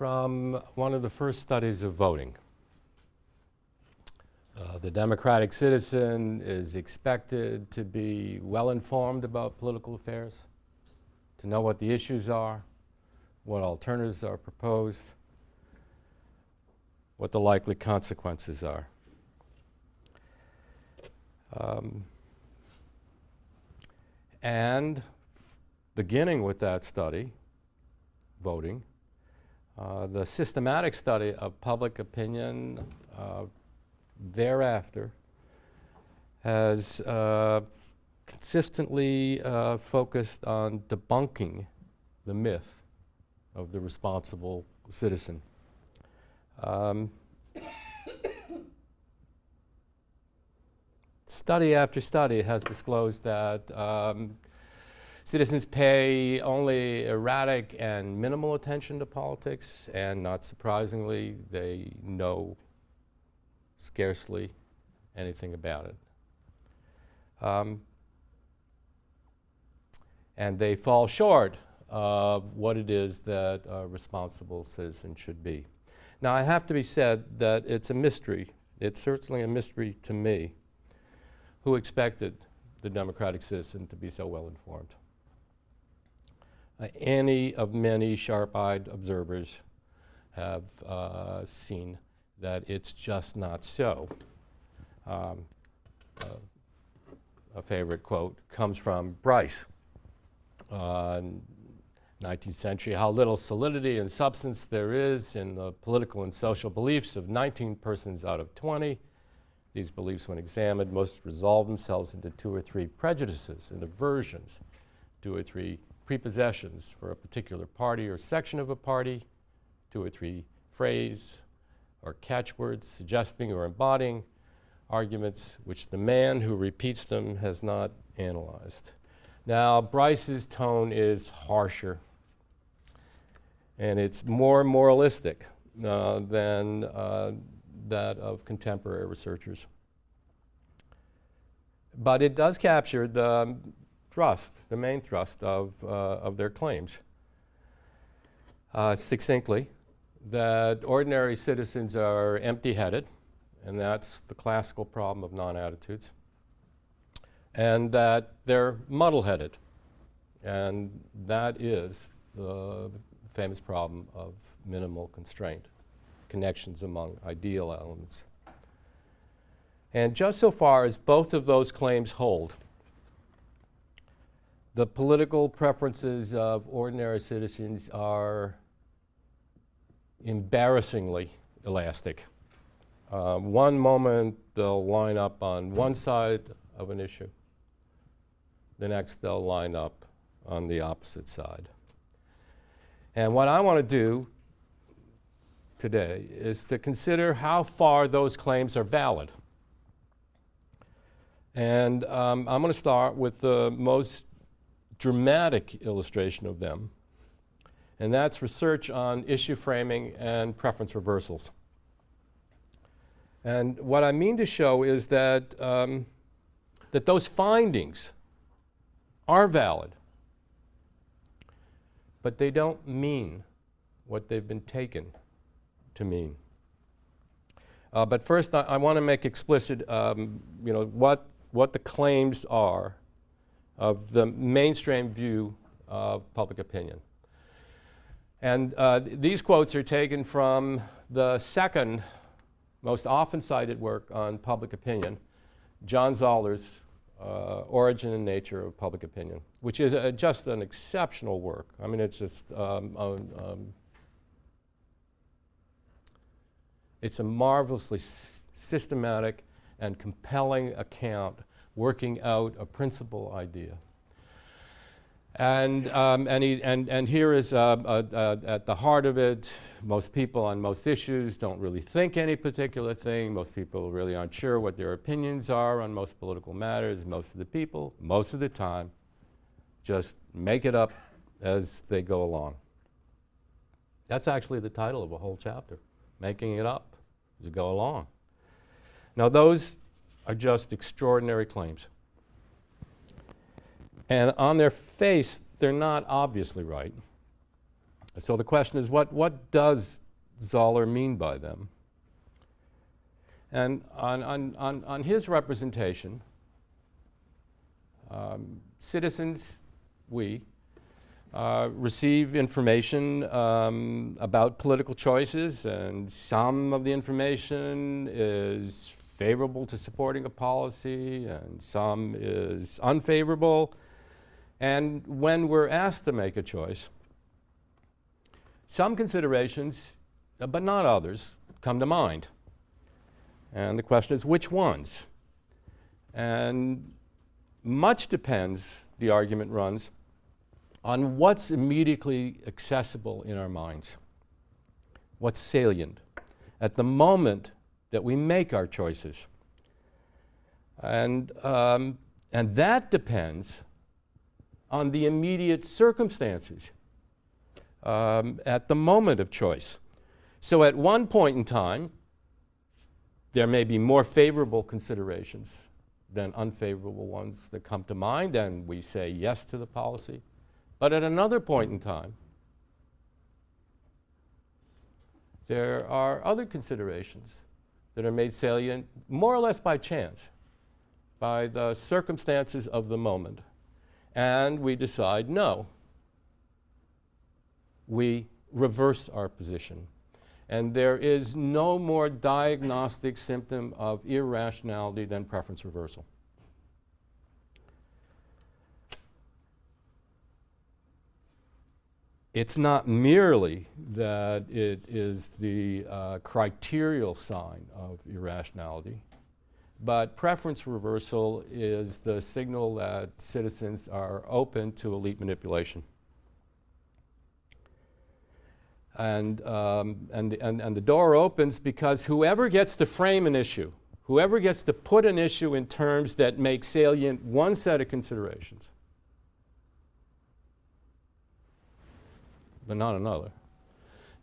from one of the first studies of voting. The democratic citizen is expected to be well informed about political affairs, to know what the issues are, what alternatives are proposed, what the likely consequences are. And beginning with that study, voting, the systematic study of public opinion thereafter has consistently focused on debunking the myth of the responsible citizen. Study after study has disclosed that citizens pay only erratic and minimal attention to politics, and not surprisingly, they know scarcely anything about it. And they fall short of what it is that a responsible citizen should be. Now, I have to be said that it's a mystery. It's certainly a mystery to me who expected the democratic citizen to be so well informed. Any of many sharp-eyed observers have seen that it's just not so. A favorite quote comes from Bryce, 19th century, how little solidity and substance there is in the political and social beliefs of 19 persons out of 20. These beliefs, when examined, most resolve themselves into 2 or 3 prejudices and aversions, 2 or 3 prepossessions for a particular party or section of a party, 2 or 3 phrase or catchwords suggesting or embodying arguments which the man who repeats them has not analyzed. Now, Bryce's tone is harsher, and it's more moralistic than that of contemporary researchers. But it does capture the thrust, the main thrust of their claims, succinctly, that ordinary citizens are empty-headed, and that's the classical problem of non-attitudes, and that they're muddle-headed, and that is the famous problem of minimal constraint, connections among ideal elements. And just so far as both of those claims hold, the political preferences of ordinary citizens are embarrassingly elastic. One moment they'll line up on one side of an issue. The next they'll line up on the opposite side. And what I want to do today is to consider how far those claims are valid. And I'm going to start with the most dramatic illustration of them, and that's research on issue framing and preference reversals. And what I mean to show is that, that those findings are valid, but they don't mean what they've been taken to mean. But first, I want to make explicit what the claims are of the mainstream view of public opinion. And these quotes are taken from the second most often cited work on public opinion, John Zoller's Origin and Nature of Public Opinion, which is just an exceptional work. I mean, it's just, it's a marvelously systematic and compelling account working out a principal idea. And here is at the heart of it, most people on most issues don't really think any particular thing. Most people really aren't sure what their opinions are on most political matters. Most of the people, most of the time, just make it up as they go along. That's actually the title of a whole chapter, Making It Up as you go along. Now, those are just extraordinary claims. And on their face, they're not obviously right. So the question is, what does Zoller mean by them? And on his representation, citizens, we, receive information about political choices, and some of the information is favorable to supporting a policy, and some is unfavorable. And when we're asked to make a choice, some considerations, but not others, come to mind. And the question is, which ones? And much depends, the argument runs, on what's immediately accessible in our minds, what's salient at the moment that we make our choices. And that depends on the immediate circumstances at the moment of choice. So at one point in time, there may be more favorable considerations than unfavorable ones that come to mind, and we say yes to the policy. But at another point in time, there are other considerations that are made salient more or less by chance, by the circumstances of the moment. And we decide no. We reverse our position. And there is no more diagnostic symptom of irrationality than preference reversal. It's not merely that it is the criterial sign of irrationality, but preference reversal is the signal that citizens are open to elite manipulation. And the door opens because whoever gets to frame an issue, whoever gets to put an issue in terms that make salient one set of considerations, but not another,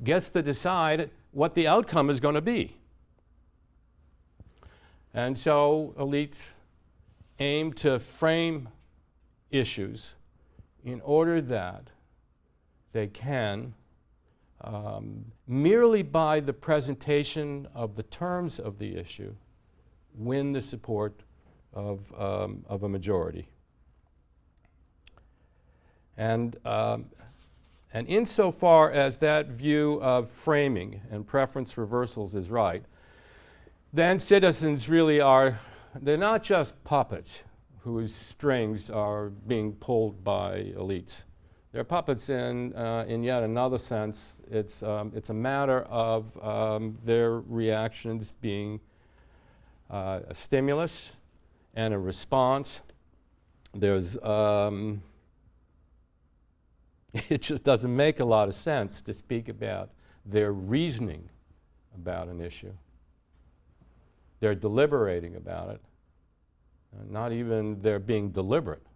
gets to decide what the outcome is going to be. And so elites aim to frame issues in order that they can, merely by the presentation of the terms of the issue, win the support of a majority. And insofar as that view of framing and preference reversals is right, then citizens really are, they're not just puppets whose strings are being pulled by elites. They're puppets in yet another sense. It's a matter of their reactions being a stimulus and a response. There's it just doesn't make a lot of sense to speak about their reasoning about an issue. They're deliberating about it, not even they're being deliberate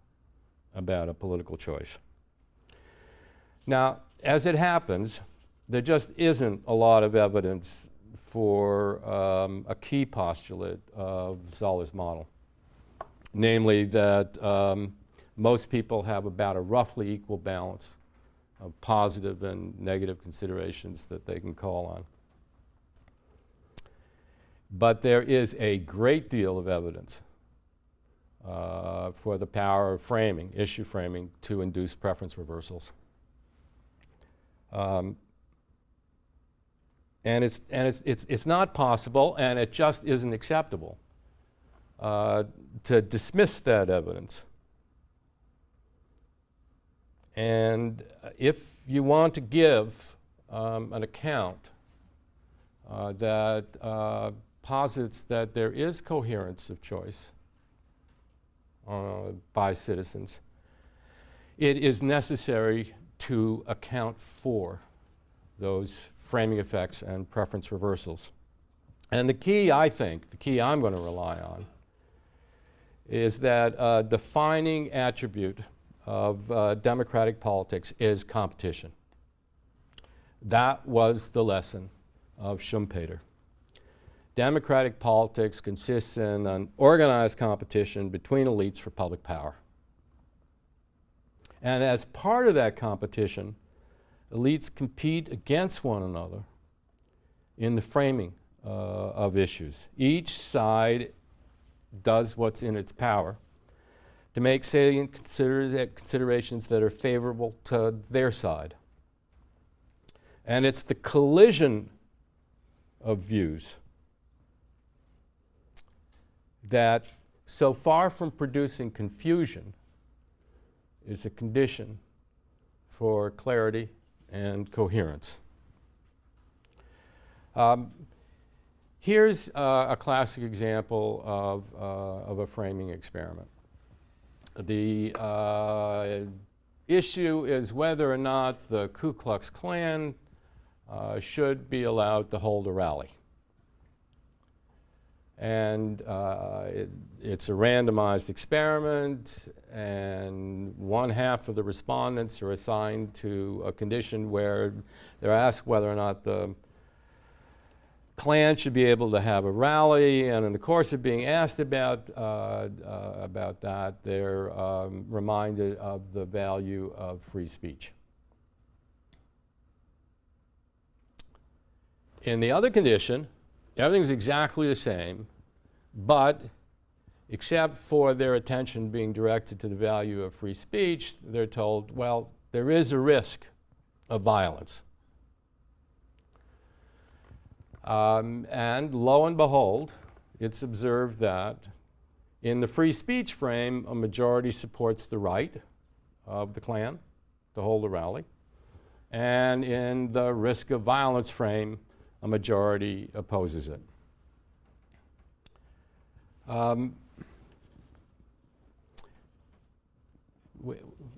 about a political choice. Now, as it happens, there just isn't a lot of evidence for a key postulate of Zoller's model, namely that most people have about a roughly equal balance of positive and negative considerations that they can call on. But there is a great deal of evidence for the power of framing, issue framing, to induce preference reversals. And it's not possible, and it just isn't acceptable to dismiss that evidence. And if you want to give an account that posits that there is coherence of choice by citizens, it is necessary to account for those framing effects and preference reversals. And the key, I think, the key I'm going to rely on, is that a defining attribute of democratic politics is competition. That was the lesson of Schumpeter. Democratic politics consists in an organized competition between elites for public power. And as part of that competition, elites compete against one another in the framing of issues. Each side does what's in its power to make salient considerations that are favorable to their side. And it's the collision of views that, so far from producing confusion, is a condition for clarity and coherence. Here's a classic example of a framing experiment. The issue is whether or not the Ku Klux Klan should be allowed to hold a rally. And it's a randomized experiment, and one half of the respondents are assigned to a condition where they're asked whether or not the Klan should be able to have a rally, and in the course of being asked about that, they're reminded of the value of free speech. In the other condition, everything's exactly the same, but except for their attention being directed to the value of free speech, they're told, well, there is a risk of violence. And lo and behold, it's observed that in the free speech frame, a majority supports the right of the Klan to hold a rally. And in the risk of violence frame, a majority opposes it.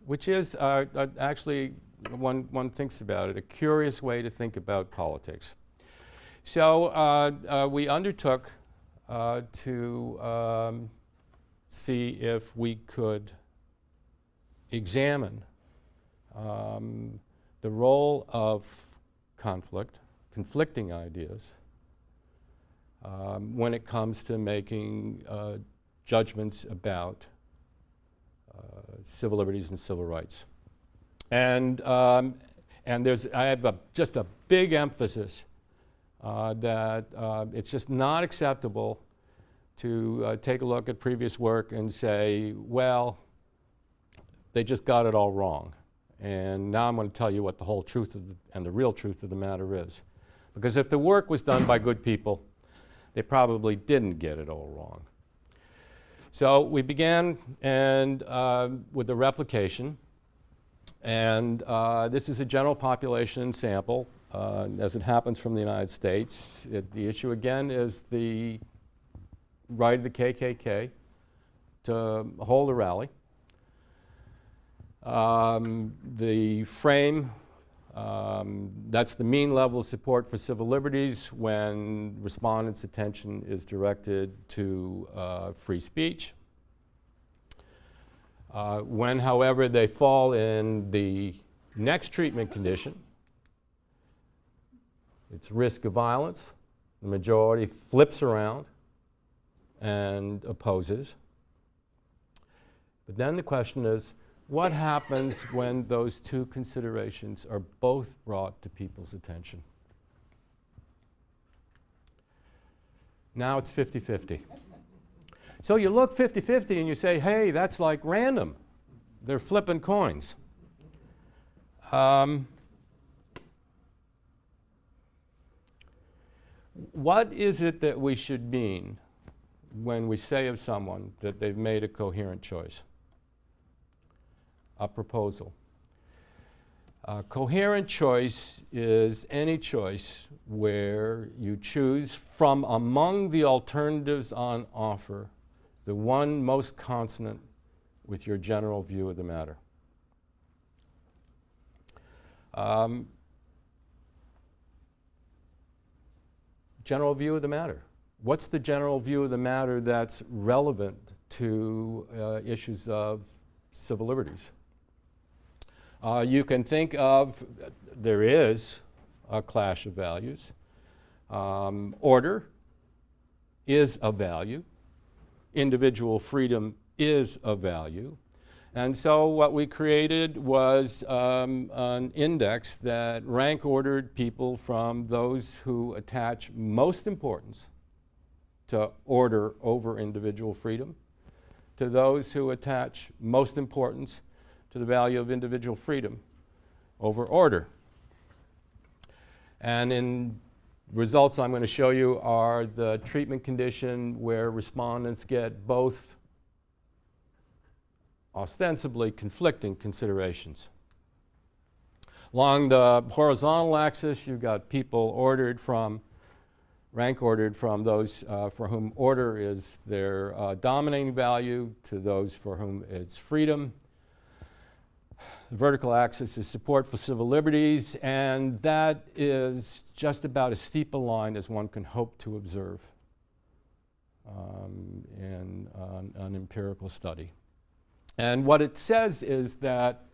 Which is actually, one thinks about it, a curious way to think about politics. So we undertook to see if we could examine the role of conflicting ideas when it comes to making judgments about civil liberties and civil rights. And I have just a big emphasis that it's just not acceptable to take a look at previous work and say, well, they just got it all wrong. And now I'm going to tell you what the whole truth and the real truth of the matter is. Because if the work was done by good people, they probably didn't get it all wrong. So we began with the replication. And this is a general population sample, as it happens from the United States. The issue, again, is the right of the KKK to hold a rally. The frame, that's the mean level of support for civil liberties when respondents' attention is directed to free speech. When, however, they fall in the next treatment condition, it's risk of violence. The majority flips around and opposes. But then the question is, what happens when those two considerations are both brought to people's attention? Now it's 50-50. So you look 50-50 and you say, hey, that's like random. They're flipping coins. What is it that we should mean when we say of someone that they've made a coherent choice? A proposal. A coherent choice is any choice where you choose from among the alternatives on offer the one most consonant with your general view of the matter. General view of the matter. What's the general view of the matter that's relevant to issues of civil liberties? You can think of, there is a clash of values. Order is a value. Individual freedom is a value. And so what we created was an index that rank ordered people from those who attach most importance to order over individual freedom, to those who attach most importance to the value of individual freedom over order. And in results I'm going to show you are the treatment condition where respondents get both ostensibly conflicting considerations. Along the horizontal axis, you've got people rank ordered from those for whom order is their dominating value to those for whom it's freedom. The vertical axis is support for civil liberties, and that is just about as steep a line as one can hope to observe in an empirical study. And what it says is that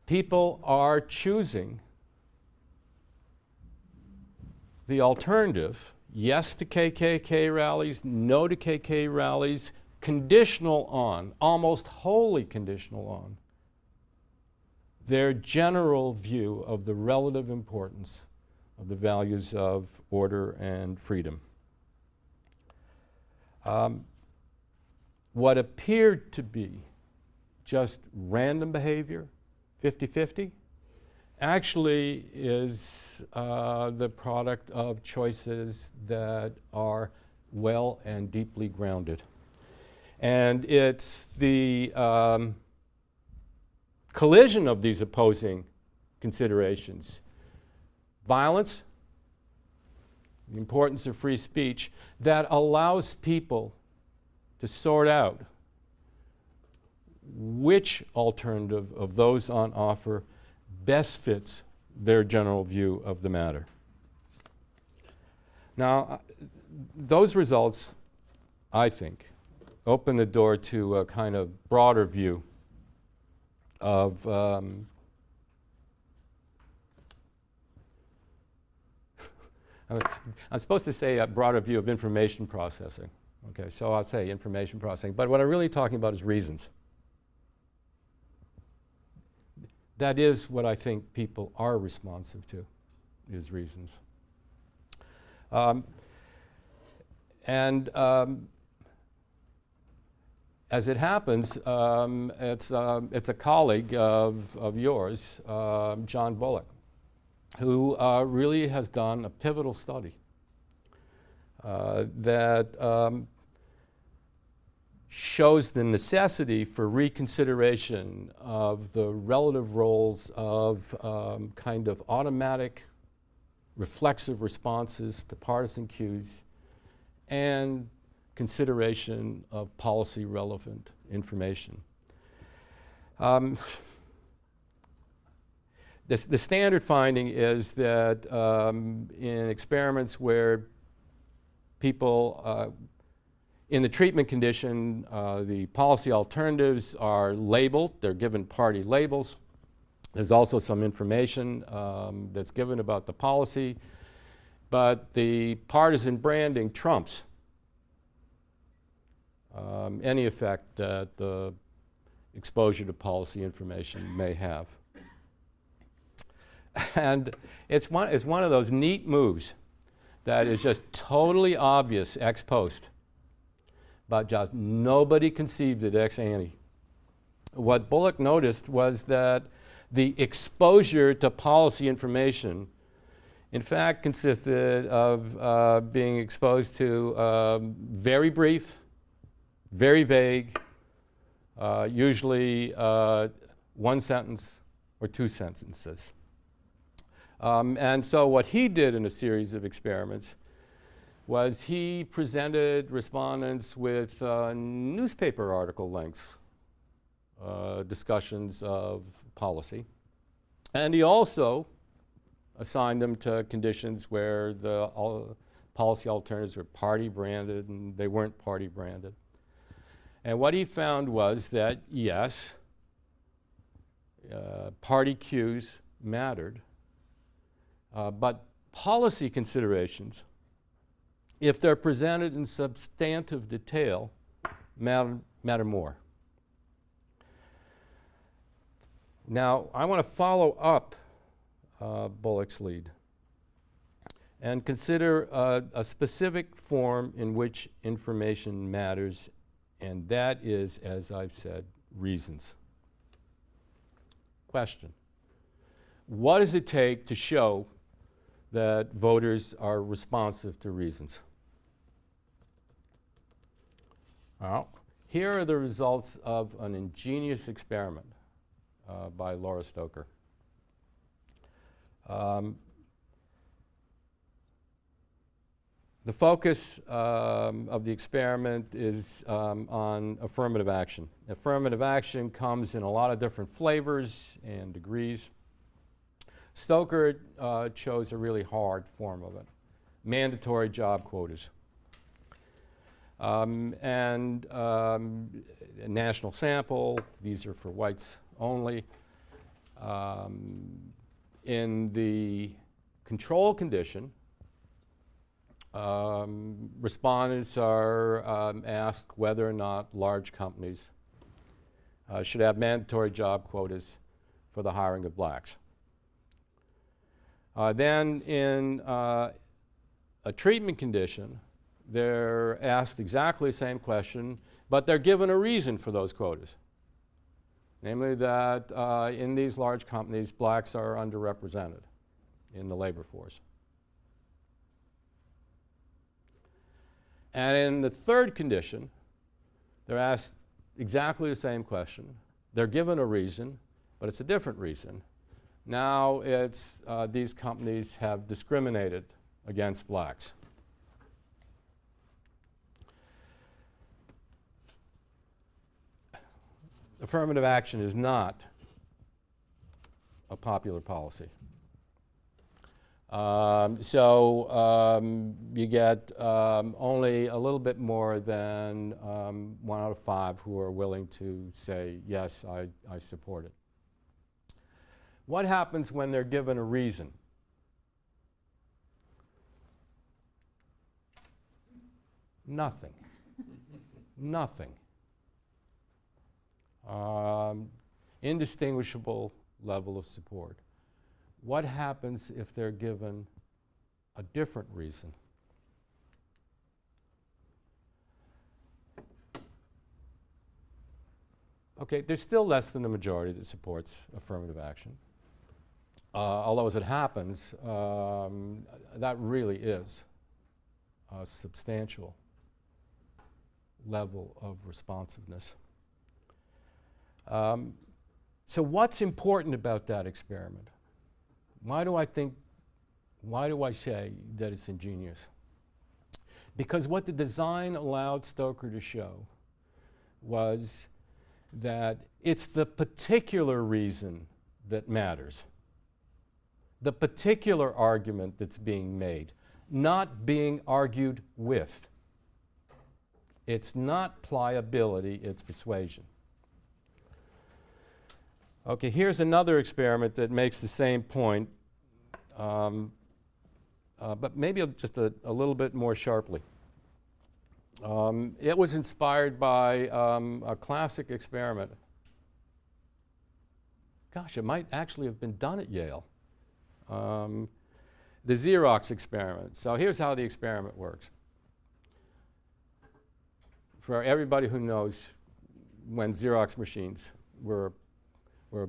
people are choosing the alternative, yes to KKK rallies, no to KKK rallies, conditional on, almost wholly conditional on, their general view of the relative importance of the values of order and freedom. What appeared to be just random behavior, 50-50, actually is the product of choices that are well and deeply grounded. And it's the collision of these opposing considerations, violence, the importance of free speech, that allows people to sort out which alternative of those on offer best fits their general view of the matter. Now, those results, I think, open the door to a kind of broader view of I'm supposed to say a broader view of information processing. Okay, so I'll say information processing, but what I'm really talking about is reasons. That is what I think people are responsive to, is reasons. As it happens, it's a colleague of yours, John Bullock, who really has done a pivotal study that shows the necessity for reconsideration of the relative roles of kind of automatic reflexive responses to partisan cues and consideration of policy relevant information. The standard finding is that in experiments where people in the treatment condition, the policy alternatives are labeled, they're given party labels. There's also some information that's given about the policy, but the partisan branding trumps any effect that the exposure to policy information may have. And it's one of those neat moves that is just totally obvious ex post, but just nobody conceived it ex ante. What Bullock noticed was that the exposure to policy information in fact consisted of being exposed to very brief, very vague, usually one sentence or two sentences. And so what he did in a series of experiments was he presented respondents with newspaper article lengths, discussions of policy. And he also assigned them to conditions where the policy alternatives were party branded and they weren't party branded. And what he found was that, yes, party cues mattered, but policy considerations, if they're presented in substantive detail, matter more. Now, I want to follow up Bullock's lead and consider a specific form in which information matters, and that is, as I've said, reasons. Question: what does it take to show that voters are responsive to reasons? Well, here are the results of an ingenious experiment by Laura Stoker. The focus of the experiment is on affirmative action. Affirmative action comes in a lot of different flavors and degrees. Stoker chose a really hard form of it: mandatory job quotas. A national sample, these are for whites only. In the control condition, respondents are asked whether or not large companies should have mandatory job quotas for the hiring of blacks. Then in a treatment condition, they're asked exactly the same question, but they're given a reason for those quotas. Namely that in these large companies, blacks are underrepresented in the labor force. And in the third condition, they're asked exactly the same question. They're given a reason, but it's a different reason. Now it's these companies have discriminated against blacks. Affirmative action is not a popular policy. You get only a little bit more than 1 out of 5 who are willing to say, yes, I support it. What happens when they're given a reason? Nothing. Nothing. Indistinguishable level of support. What happens if they're given a different reason? Okay, there's still less than the majority that supports affirmative action. Although as it happens, that really is a substantial level of responsiveness. So what's important about that experiment? Why do I say that it's ingenious? Because what the design allowed Stoker to show was that it's the particular reason that matters. The particular argument that's being made, not being argued with. It's not pliability, it's persuasion. Okay, here's another experiment that makes the same point, but maybe just a little bit more sharply. It was inspired by a classic experiment. Gosh, it might actually have been done at Yale. The Xerox experiment. So here's how the experiment works. For everybody who knows when Xerox machines were a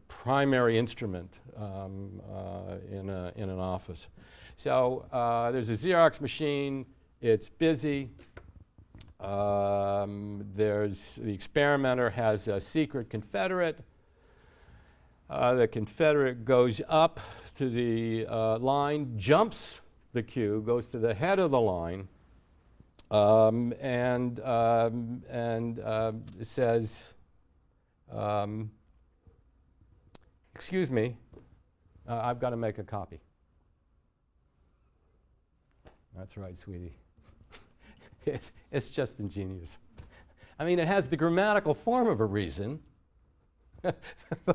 primary instrument in an office. So there's a Xerox machine, it's busy. The experimenter has a secret Confederate. The Confederate goes up to the line, jumps the queue, goes to the head of the line, and says, excuse me, I've got to make a copy. That's right, sweetie. It's just ingenious. I mean, it has the grammatical form of a reason, but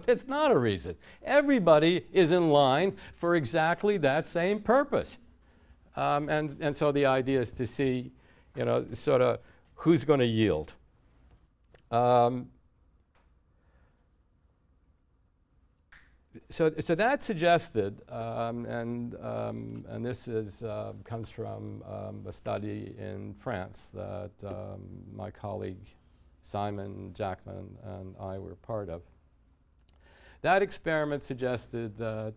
it's not a reason. Everybody is in line for exactly that same purpose. And so the idea is to see, sort of who's going to yield. So that suggested, and this is, comes from a study in France that my colleague Simon Jackman and I were part of. That experiment suggested that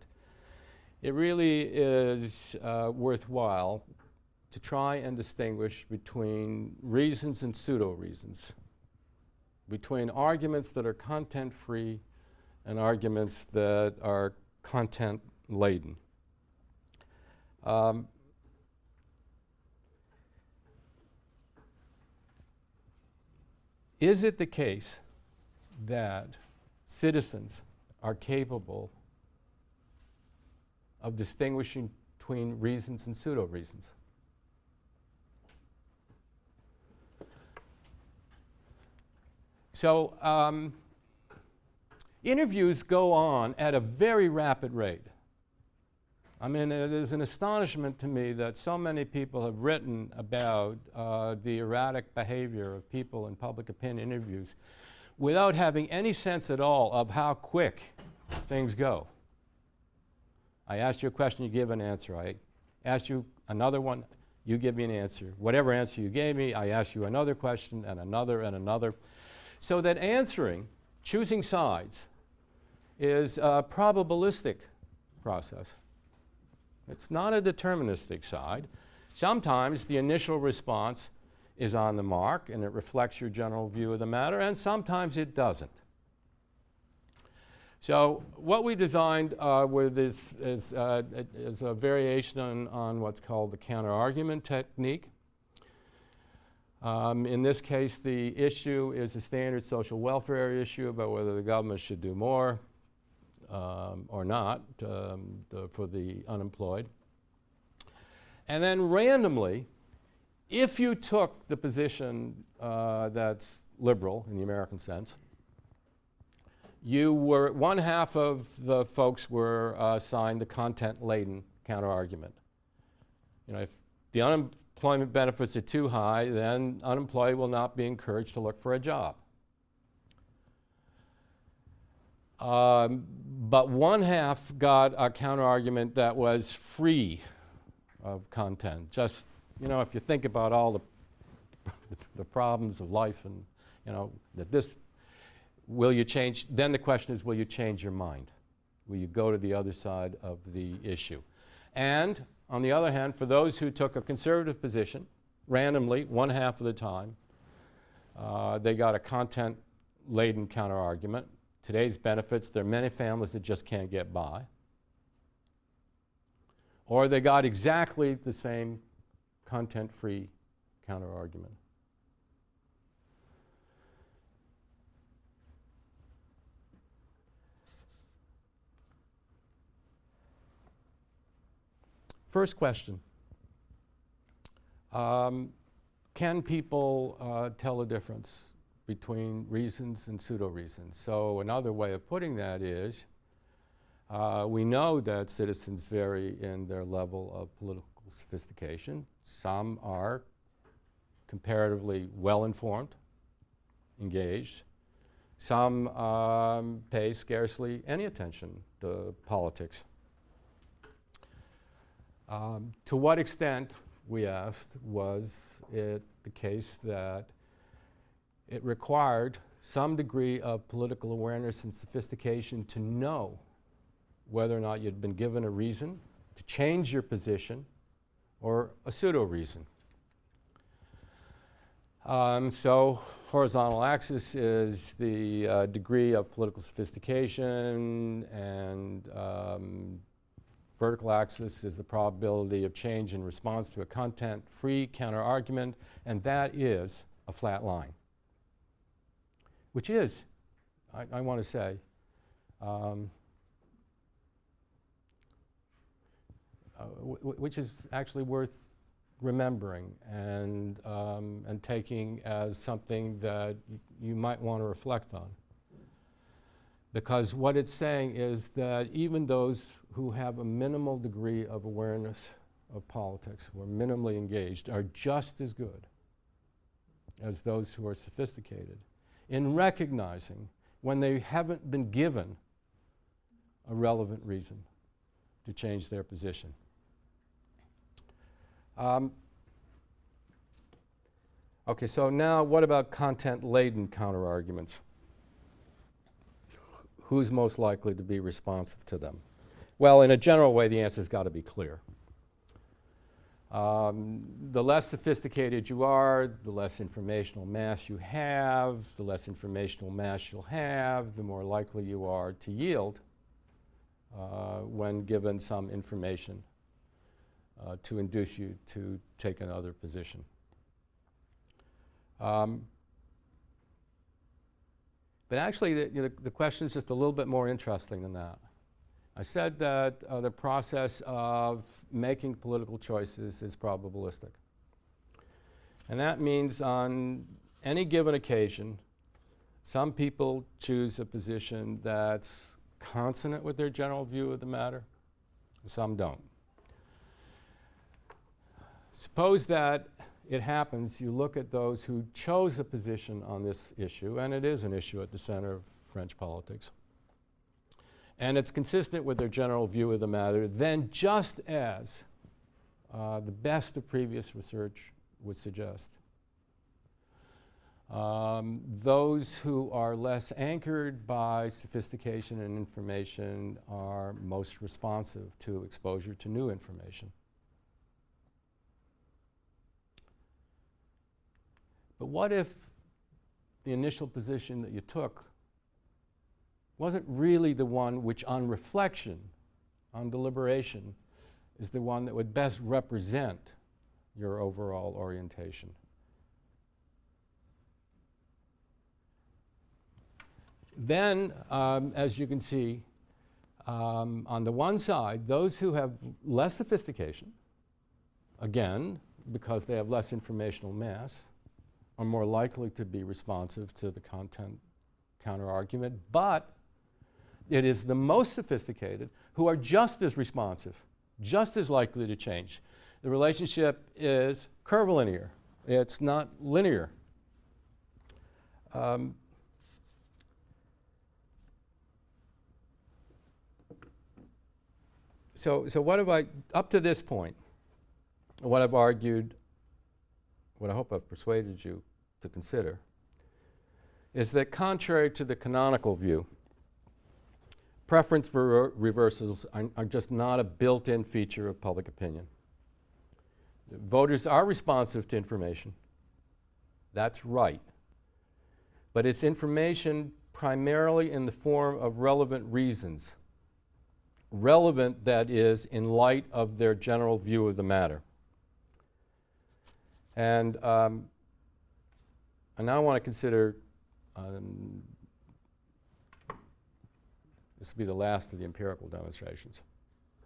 it really is worthwhile to try and distinguish between reasons and pseudo-reasons, between arguments that are content-free and arguments that are content-laden. Is it the case that citizens are capable of distinguishing between reasons and pseudo-reasons? So interviews go on at a very rapid rate. I mean, it is an astonishment to me that so many people have written about the erratic behavior of people in public opinion interviews without having any sense at all of how quick things go. I asked you a question, you give an answer. I asked you another one, you give me an answer. Whatever answer you gave me, I asked you another question and another and another. So that answering, choosing sides, is a probabilistic process. It's not a deterministic side. Sometimes the initial response is on the mark and it reflects your general view of the matter, and sometimes it doesn't. So what we designed with this is a variation on what's called the counter-argument technique. In this case, the issue is a standard social welfare issue about whether the government should do more or not for the unemployed. And then randomly, if you took the position that's liberal in the American sense, one half of the folks were assigned the content-laden counter-argument. You know, if the unemployment benefits are too high, then unemployed will not be encouraged to look for a job. But one half got a counter-argument that was free of content. Just, you know, if you think about all the problems of life and, you know, that this, will you change, then the question is, will you change your mind? Will you go to the other side of the issue? And on the other hand, for those who took a conservative position, randomly, one half of the time, they got a content-laden counter-argument. Today's benefits, there are many families that just can't get by. Or they got exactly the same content-free counter-argument. First question. Can people tell the difference between reasons and pseudo-reasons? So another way of putting that is, we know that citizens vary in their level of political sophistication. Some are comparatively well-informed, engaged. Some pay scarcely any attention to politics. To what extent, we asked, was it the case that it required some degree of political awareness and sophistication to know whether or not you'd been given a reason to change your position or a pseudo-reason? So horizontal axis is the degree of political sophistication, and vertical axis is the probability of change in response to a content-free counter-argument, and that is a flat line, which is, I want to say, which is actually worth remembering and taking as something that you might want to reflect on. Because what it's saying is that even those who have a minimal degree of awareness of politics, who are minimally engaged, are just as good as those who are sophisticated in recognizing when they haven't been given a relevant reason to change their position. Okay, so now what about content-laden counterarguments? Who's most likely to be responsive to them? Well, in a general way, the answer's got to be clear. The less sophisticated you are, the less informational mass you have. The less informational mass you'll have, the more likely you are to yield when given some information to induce you to take another position. But actually, the question is just a little bit more interesting than that. I said that the process of making political choices is probabilistic. And that means on any given occasion, some people choose a position that's consonant with their general view of the matter, and some don't. Suppose that it happens, you look at those who chose a position on this issue, and it is an issue at the center of French politics, and it's consistent with their general view of the matter, then just as the best of previous research would suggest, those who are less anchored by sophistication and information are most responsive to exposure to new information. But what if the initial position that you took wasn't really the one which, on reflection, on deliberation, is the one that would best represent your overall orientation? Then, as you can see, on the one side, those who have less sophistication, again, because they have less informational mass, are more likely to be responsive to the content counterargument, but it is the most sophisticated who are just as responsive, just as likely to change. The relationship is curvilinear. It's not linear. So what have I, up to this point, what I've argued, what I hope I've persuaded you to consider, is that contrary to the canonical view, preference for reversals are just not a built-in feature of public opinion. Voters are responsive to information. That's right. But it's information primarily in the form of relevant reasons. Relevant, that is, in light of their general view of the matter. And I now want to consider, this will be the last of the empirical demonstrations,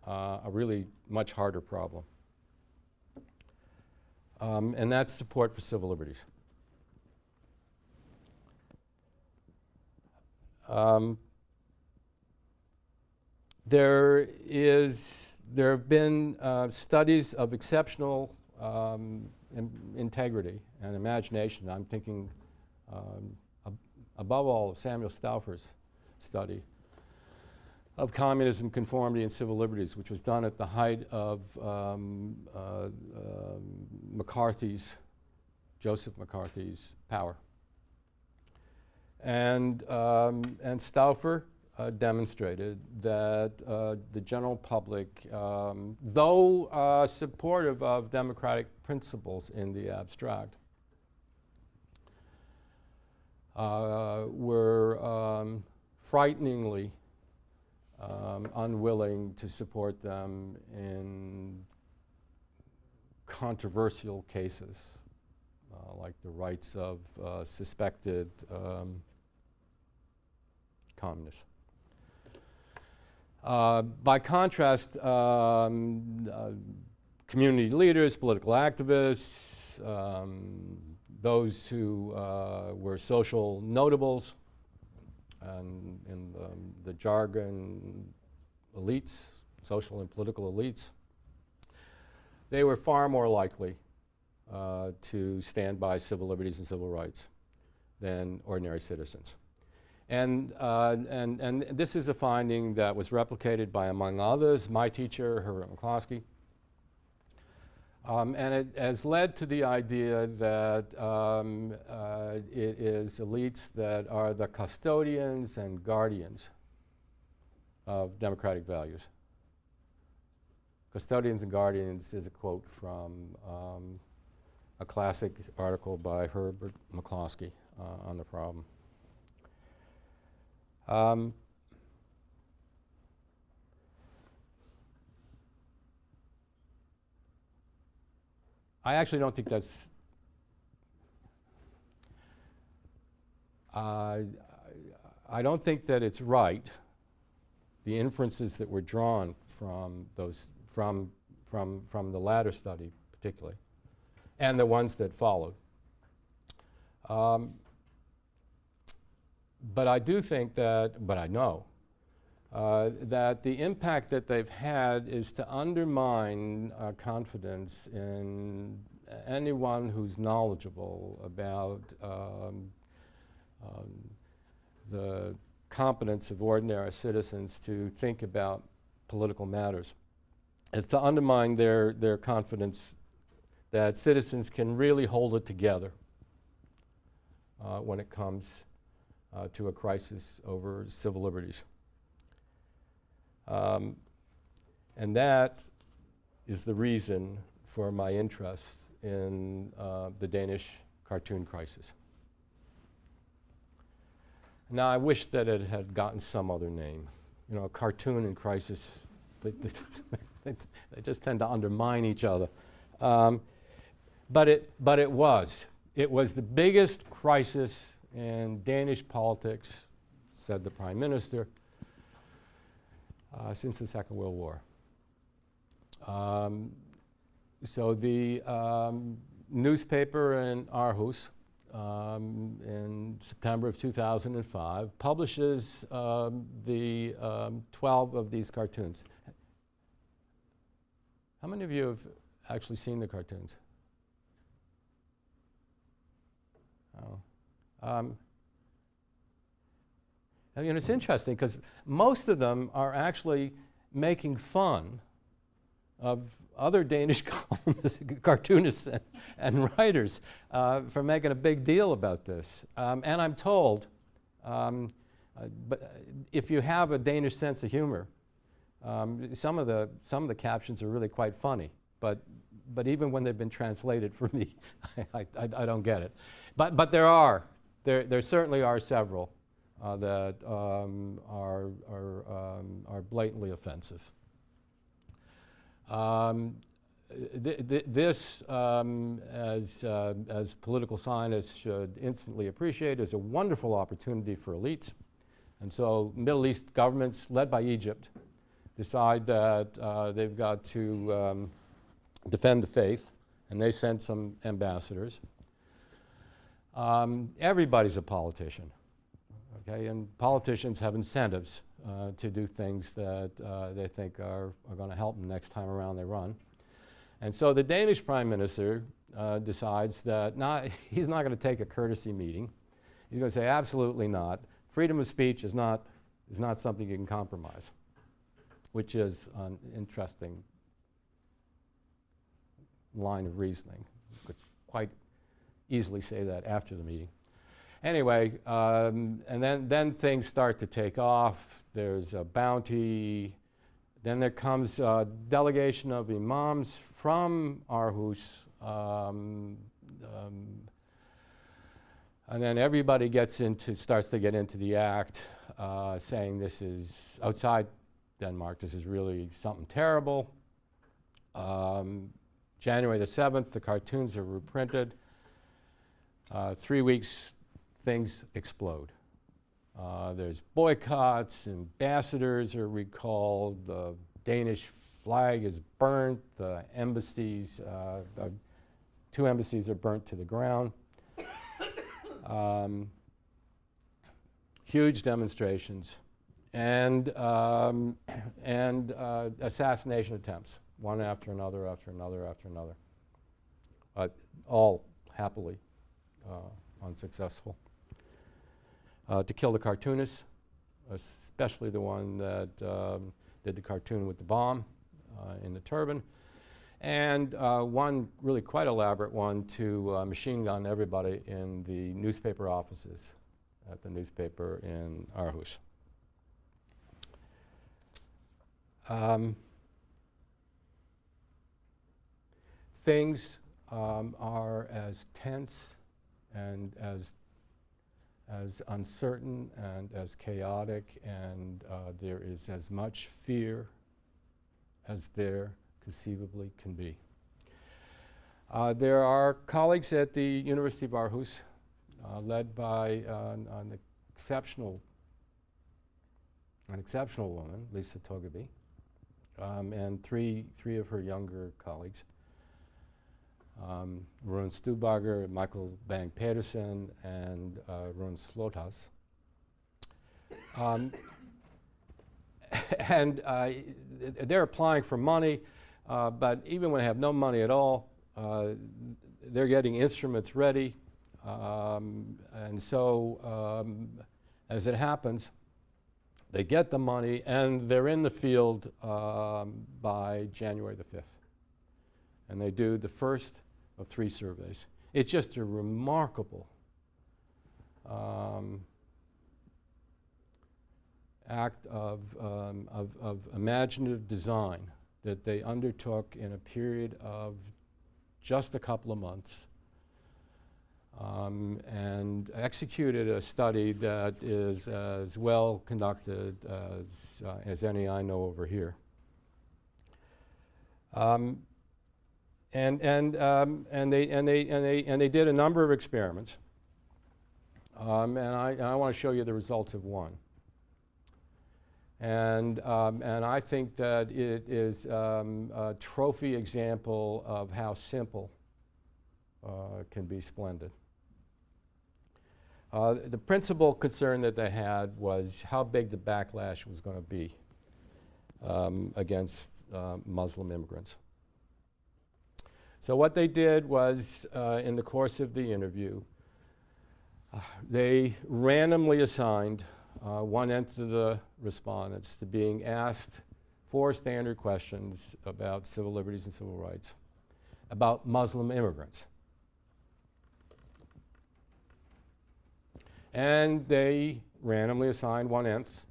a really much harder problem. And that's support for civil liberties. There have been studies of exceptional integrity and imagination. I'm thinking above all of Samuel Stauffer's study of communism, conformity, and civil liberties, which was done at the height of Joseph McCarthy's power. And Stauffer demonstrated that the general public, though supportive of democratic principles in the abstract, were frighteningly unwilling to support them in controversial cases, like the rights of suspected communists. By contrast, community leaders, political activists, those who were social notables, and in the jargon, elites, social and political elites, they were far more likely to stand by civil liberties and civil rights than ordinary citizens. And this is a finding that was replicated by, among others, my teacher, Herbert McCloskey. And it has led to the idea that it is elites that are the custodians and guardians of democratic values. Custodians and guardians is a quote from a classic article by Herbert McCloskey on the problem. I actually don't think that's I don't think that it's right, the inferences that were drawn from those from the latter study particularly, and the ones that followed. But I do think that, but I know, that the impact that they've had is to undermine confidence in anyone who's knowledgeable about the competence of ordinary citizens to think about political matters. It's to undermine their confidence that citizens can really hold it together when it comes to a crisis over civil liberties. And that is the reason for my interest in the Danish cartoon crisis. Now, I wish that it had gotten some other name. You know, cartoon and crisis, they just tend to undermine each other. But it was. It was the biggest crisis in Danish politics, said the Prime Minister, since the Second World War. So the newspaper in Aarhus in September of 2005 publishes the 12 of these cartoons. How many of you have actually seen the cartoons? Oh. I mean, it's interesting because most of them are actually making fun of other Danish cartoonists and writers for making a big deal about this. And I'm told, but if you have a Danish sense of humor, some of the captions are really quite funny. But even when they've been translated for me, I don't get it. But there certainly are several that are blatantly offensive. This, as political scientists should instantly appreciate, is a wonderful opportunity for elites. And so Middle East governments, led by Egypt, decide that they've got to defend the faith, and they send some ambassadors. Everybody's a politician, okay? And politicians have incentives to do things that they think are going to help them next time around they run. And so the Danish Prime Minister decides that he's not going to take a courtesy meeting. He's going to say, absolutely not. Freedom of speech is not something you can compromise, which is an interesting line of reasoning. You could quite easily say that after the meeting. Anyway, and then things start to take off. There's a bounty. Then there comes a delegation of imams from Aarhus. And then everybody starts to get into the act, saying this is, outside Denmark, this is really something terrible. January the 7th, the cartoons are reprinted. 3 weeks, things explode. There's boycotts, ambassadors are recalled, the Danish flag is burnt, the embassies, 2 embassies are burnt to the ground. Huge demonstrations and assassination attempts, one after another, after another, after another, all happily unsuccessful. to kill the cartoonists, especially the one that did the cartoon with the bomb in the turban, and one really quite elaborate one to machine gun everybody in the newspaper offices at the newspaper in Aarhus. Things are as tense and as uncertain and as chaotic, and there is as much fear as there conceivably can be. There are colleagues at the University of Aarhus, led by an exceptional woman, Lisa Togaby, and three of her younger colleagues. Rune Stubager, Michael Bang-Pedersen, and Rune Slotas. And they're applying for money, but even when they have no money at all, they're getting instruments ready. And so, as it happens, they get the money, and they're in the field by January the 5th. And they do the first of 3 surveys. It's just a remarkable act of imaginative design that they undertook in a period of just a couple of months, and executed a study that is as well conducted as any I know over here. And they did a number of experiments, and I want to show you the results of one. And I think that it is a trophy example of how simple can be splendid. The principal concern that they had was how big the backlash was going to be against Muslim immigrants. So what they did was, in the course of the interview, they randomly assigned 1/10 of the respondents to being asked 4 standard questions about civil liberties and civil rights about Muslim immigrants. And they randomly assigned 1/10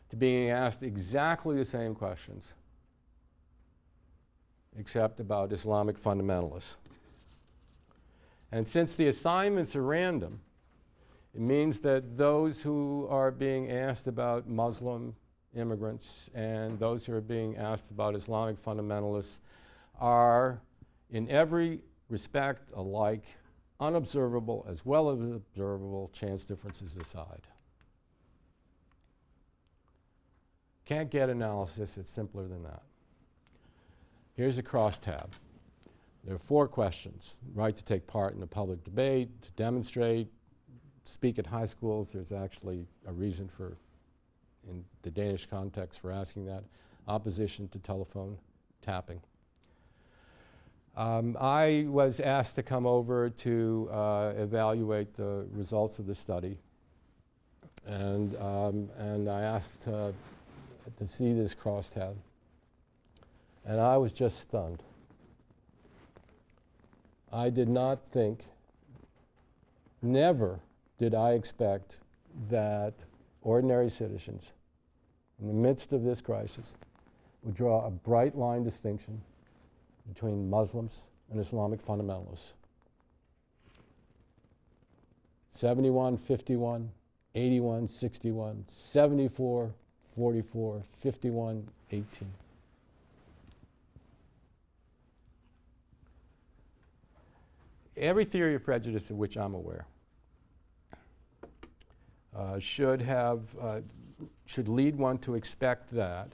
to being asked exactly the same questions, except about Islamic fundamentalists. And since the assignments are random, it means that those who are being asked about Muslim immigrants and those who are being asked about Islamic fundamentalists are, in every respect, alike, unobservable as well as observable, chance differences aside. Can't get analysis, it's simpler than that. Here's a crosstab. There are 4 questions: right to take part in the public debate, to demonstrate, speak at high schools. There's actually a reason for, in the Danish context, for asking that. Opposition to telephone tapping. I was asked to come over to evaluate the results of the study, and I asked to see this crosstab, and I was just stunned. I did not think, never did I expect that ordinary citizens, in the midst of this crisis, would draw a bright line distinction between Muslims and Islamic fundamentalists. 71, 51, 81, 61, 74, 44, 51, 18. Every theory of prejudice of which I'm aware should lead one to expect that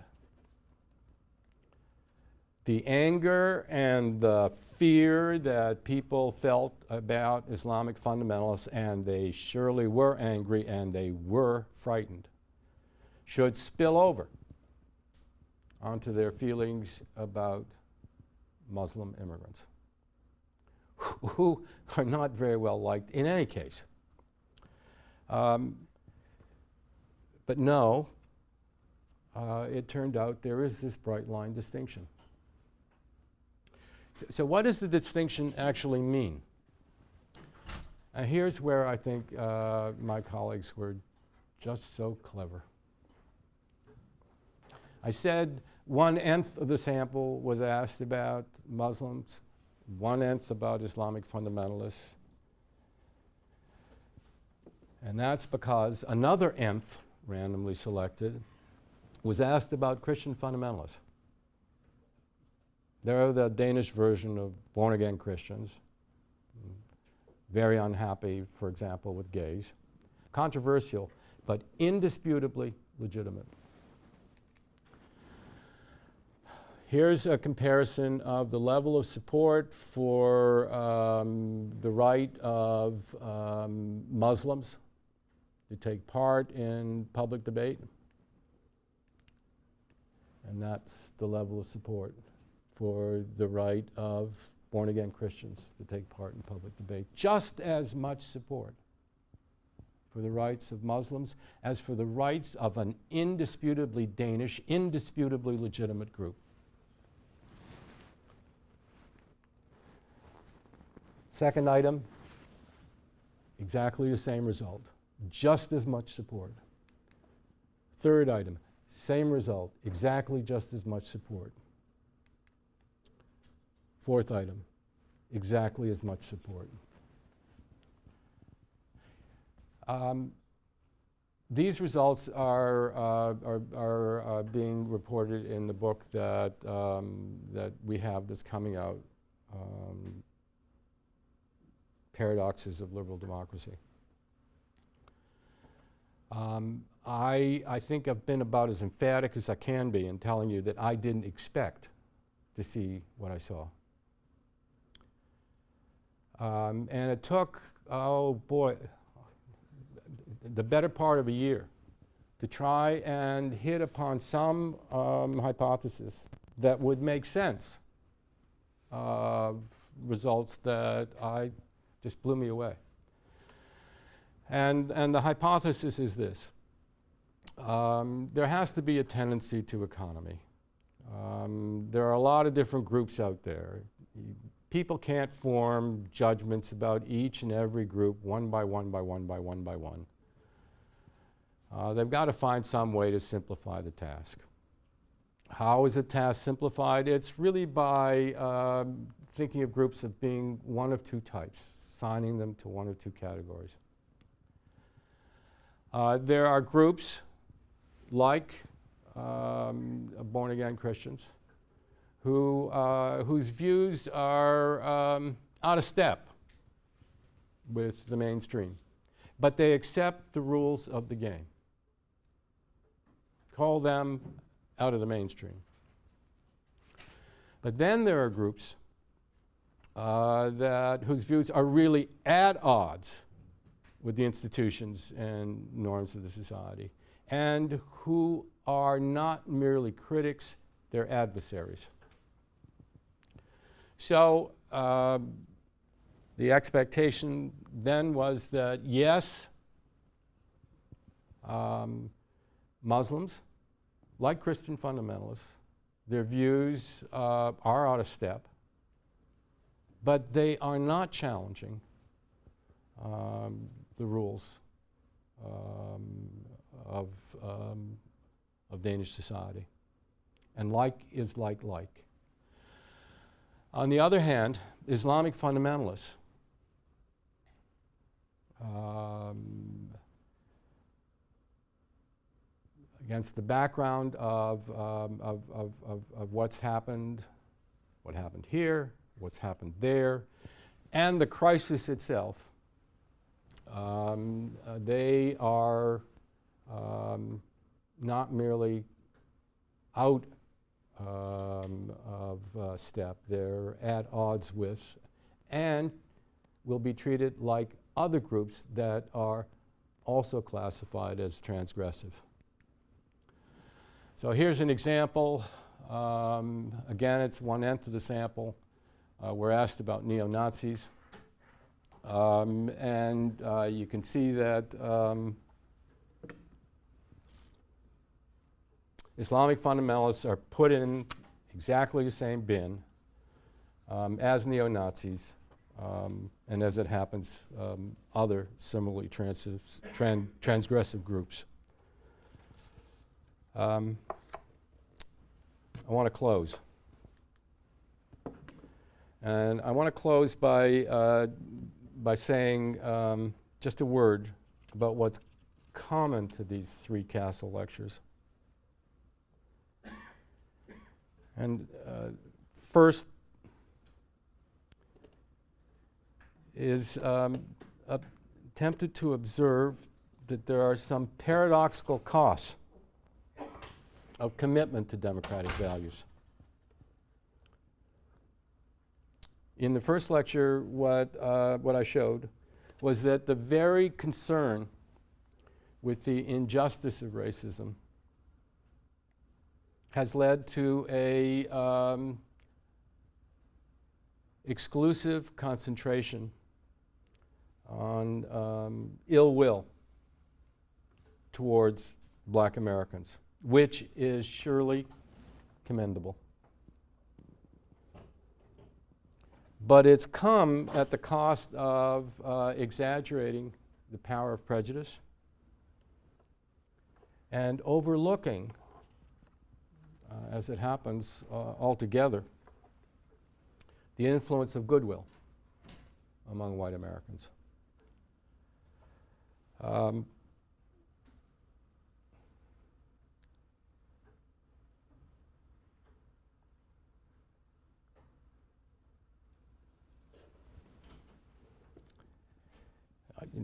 the anger and the fear that people felt about Islamic fundamentalists, and they surely were angry and they were frightened, should spill over onto their feelings about Muslim immigrants, who are not very well liked in any case. But no, it turned out there is this bright line distinction. So what does the distinction actually mean? Here's where I think my colleagues were just so clever. I said 1/n of the sample was asked about Muslims, 1/n about Islamic fundamentalists. And that's because another nth, randomly selected, was asked about Christian fundamentalists. They're the Danish version of born-again Christians. Very unhappy, for example, with gays. Controversial, but indisputably legitimate. Here's a comparison of the level of support for the right of Muslims to take part in public debate. And that's the level of support for the right of born-again Christians to take part in public debate. Just as much support for the rights of Muslims as for the rights of an indisputably Danish, indisputably legitimate group. Second item, exactly the same result, just as much support. Third item, same result, exactly just as much support. Fourth item, exactly as much support. These results are being reported in the book that we have that's coming out, Paradoxes of Liberal Democracy. I think I've been about as emphatic as I can be in telling you that I didn't expect to see what I saw. And it took, oh boy, the better part of a year to try and hit upon some hypothesis that would make sense of results that just blew me away. And the hypothesis is this. There has to be a tendency to economy. There are a lot of different groups out there. People can't form judgments about each and every group one by one by one by one by one. They've got to find some way to simplify the task. How is a task simplified? It's really by thinking of groups of being one of two types, assigning them to one of two categories. There are groups like born-again Christians whose views are out of step with the mainstream, but they accept the rules of the game. Call them out of the mainstream. But then there are groups whose views are really at odds with the institutions and norms of the society, and who are not merely critics, they're adversaries. So the expectation then was that, yes, Muslims, like Christian fundamentalists, their views are out of step, but they are not challenging the rules of Danish society. And like is like. On the other hand, Islamic fundamentalists against the background of what's happened, what happened here, what's happened there, and the crisis itself, they are not merely out of step, they're at odds with, and will be treated like other groups that are also classified as transgressive. So here's an example. Again, it's 1/n of the sample. We're asked about neo-Nazis. And you can see that Islamic fundamentalists are put in exactly the same bin as neo-Nazis, and as it happens, other similarly transgressive groups. I want to close. And I want to close by saying just a word about what's common to these three Castle lectures. And first is attempted to observe that there are some paradoxical costs of commitment to democratic values. In the first lecture, what I showed was that the very concern with the injustice of racism has led to a exclusive concentration on ill will towards black Americans, which is surely commendable. But it's come at the cost of exaggerating the power of prejudice and overlooking, as it happens altogether, the influence of goodwill among white Americans.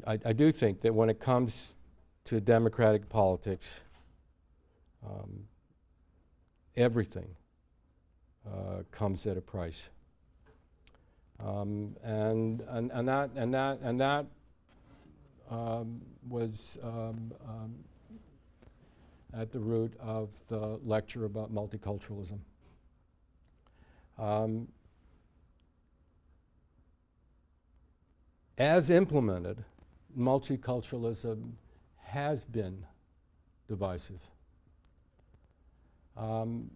I do think that when it comes to democratic politics, everything comes at a price, and that was at the root of the lecture about multiculturalism. As implemented, multiculturalism has been divisive. And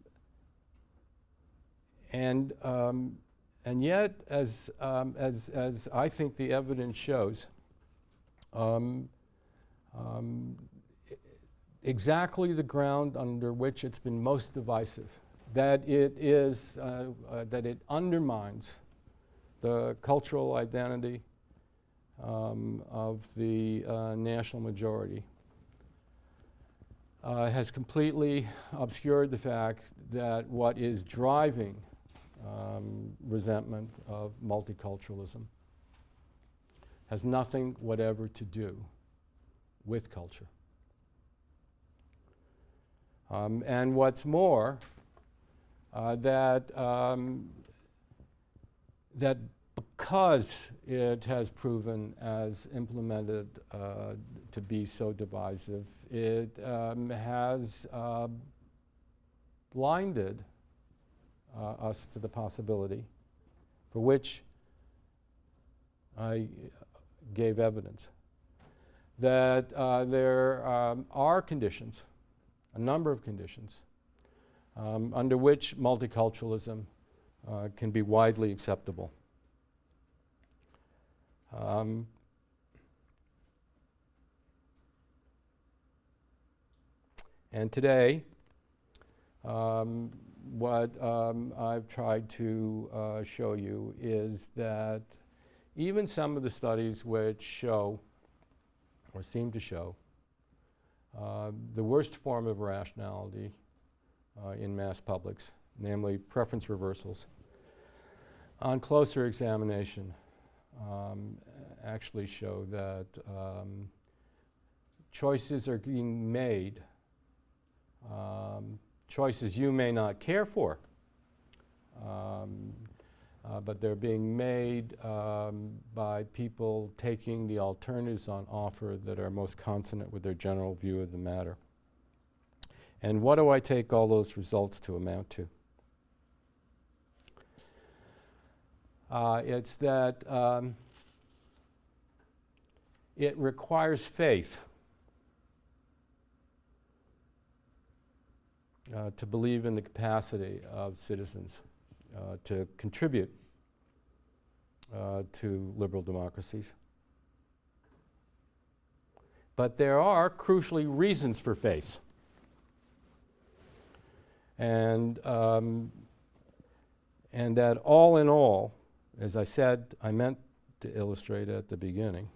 yet, as I think the evidence shows, exactly the ground under which it's been most divisive, that it undermines the cultural identity of the national majority, has completely obscured the fact that what is driving resentment of multiculturalism has nothing whatever to do with culture. And what's more, that because it has proven as implemented to be so divisive, it has blinded us to the possibility for which I gave evidence that there are conditions, a number of conditions, under which multiculturalism can be widely acceptable. And today, what I've tried to show you is that even some of the studies which show, or seem to show, the worst form of rationality in mass publics, namely preference reversals, on closer examination actually show that choices are being made, choices you may not care for, but they're being made by people taking the alternatives on offer that are most consonant with their general view of the matter. And what do I take all those results to amount to? It's that it requires faith to believe in the capacity of citizens to contribute to liberal democracies. But there are, crucially, reasons for faith. And that all in all, as I said, I meant to illustrate at the beginning,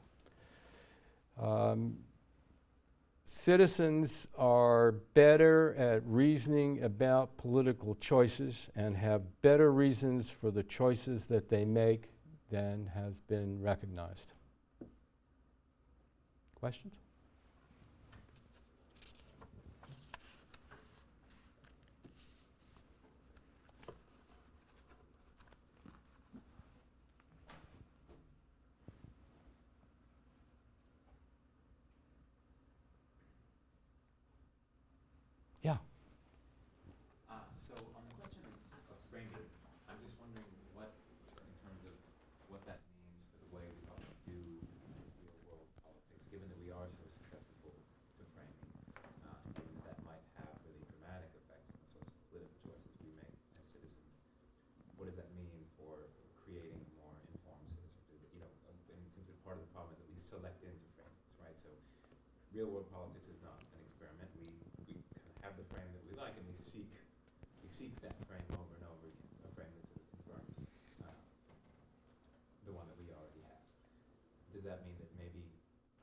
citizens are better at reasoning about political choices and have better reasons for the choices that they make than has been recognized. Questions? Yeah. So on the question of framing, I'm just wondering what, in terms of what that means for the way we often do real-world politics, given that we are so susceptible to framing, and that might have really dramatic effects on the sorts of political choices we make as citizens. What does that mean for creating more informed citizens? You know, and it seems that part of the problem is that we select into framings, right? So real-world politics is not an experiment. We kind of have the frame that we like, and we seek that frame over and over again, a frame that sort of confirms the one that we already have. Does that mean that maybe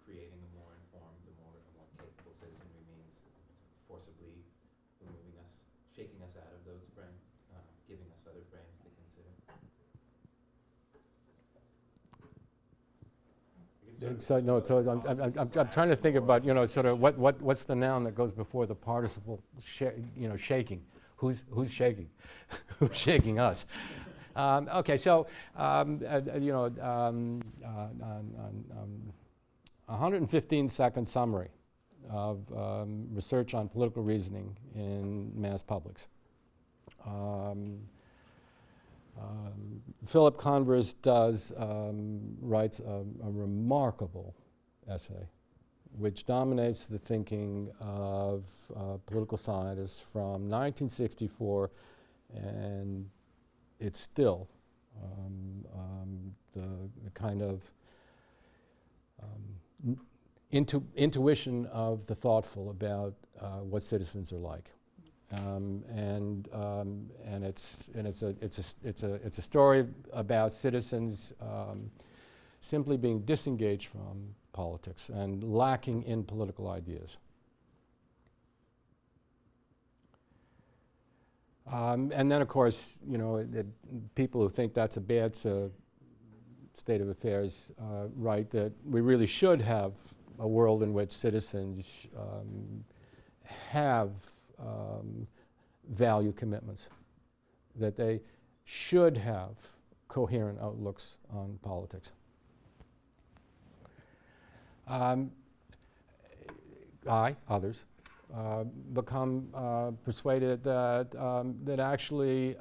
creating a more informed, a more capable citizenry means forcibly removing us, shaking us out of those frames, giving us other frames to consider? I'm trying to think about, sort of what's the noun that goes before the participle, shaking. Who's shaking? Who's shaking us? Okay, so, 115-second summary of research on political reasoning in mass publics. Philip Converse writes a remarkable essay which dominates the thinking of political scientists from 1964, and it's still the kind of intuition of the thoughtful about what citizens are like. And it's a story about citizens simply being disengaged from politics and lacking in political ideas. And then, of course, people who think that's a bad state of affairs write that we really should have a world in which citizens have value commitments, that they should have coherent outlooks on politics. Others, become persuaded that actually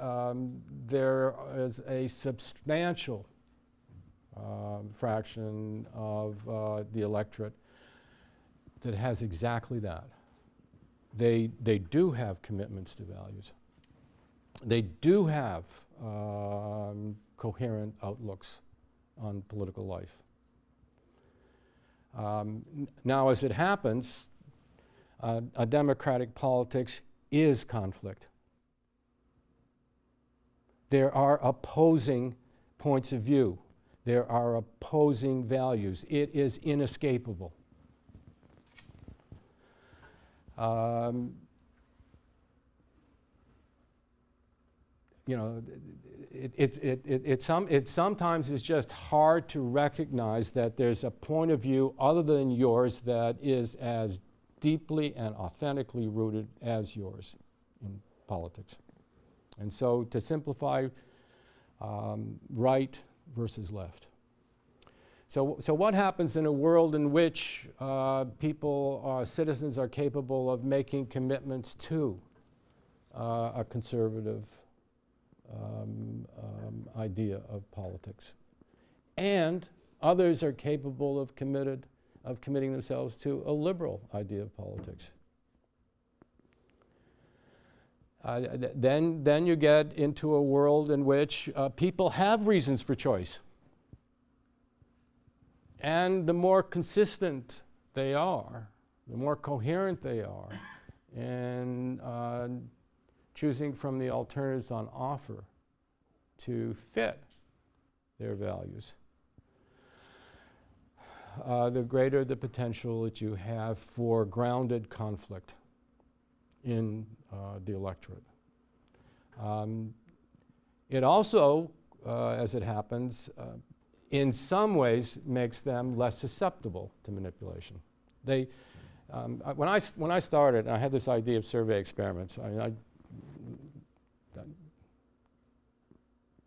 there is a substantial fraction of the electorate that has exactly that. They do have commitments to values. They do have coherent outlooks on political life. Now, as it happens, a democratic politics is conflict. There are opposing points of view. There are opposing values. It is inescapable. It sometimes is just hard to recognize that there's a point of view other than yours that is as deeply and authentically rooted as yours in politics. And so, to simplify, right versus left. So what happens in a world in which citizens are capable of making commitments to a conservative idea of politics, and others are capable of committing themselves to a liberal idea of politics? then you get into a world in which people have reasons for choice. And the more consistent they are, the more coherent they are in choosing from the alternatives on offer to fit their values, the greater the potential that you have for grounded conflict in the electorate. It also, as it happens, in some ways makes them less susceptible to manipulation. They, when I started, I had this idea of survey experiments.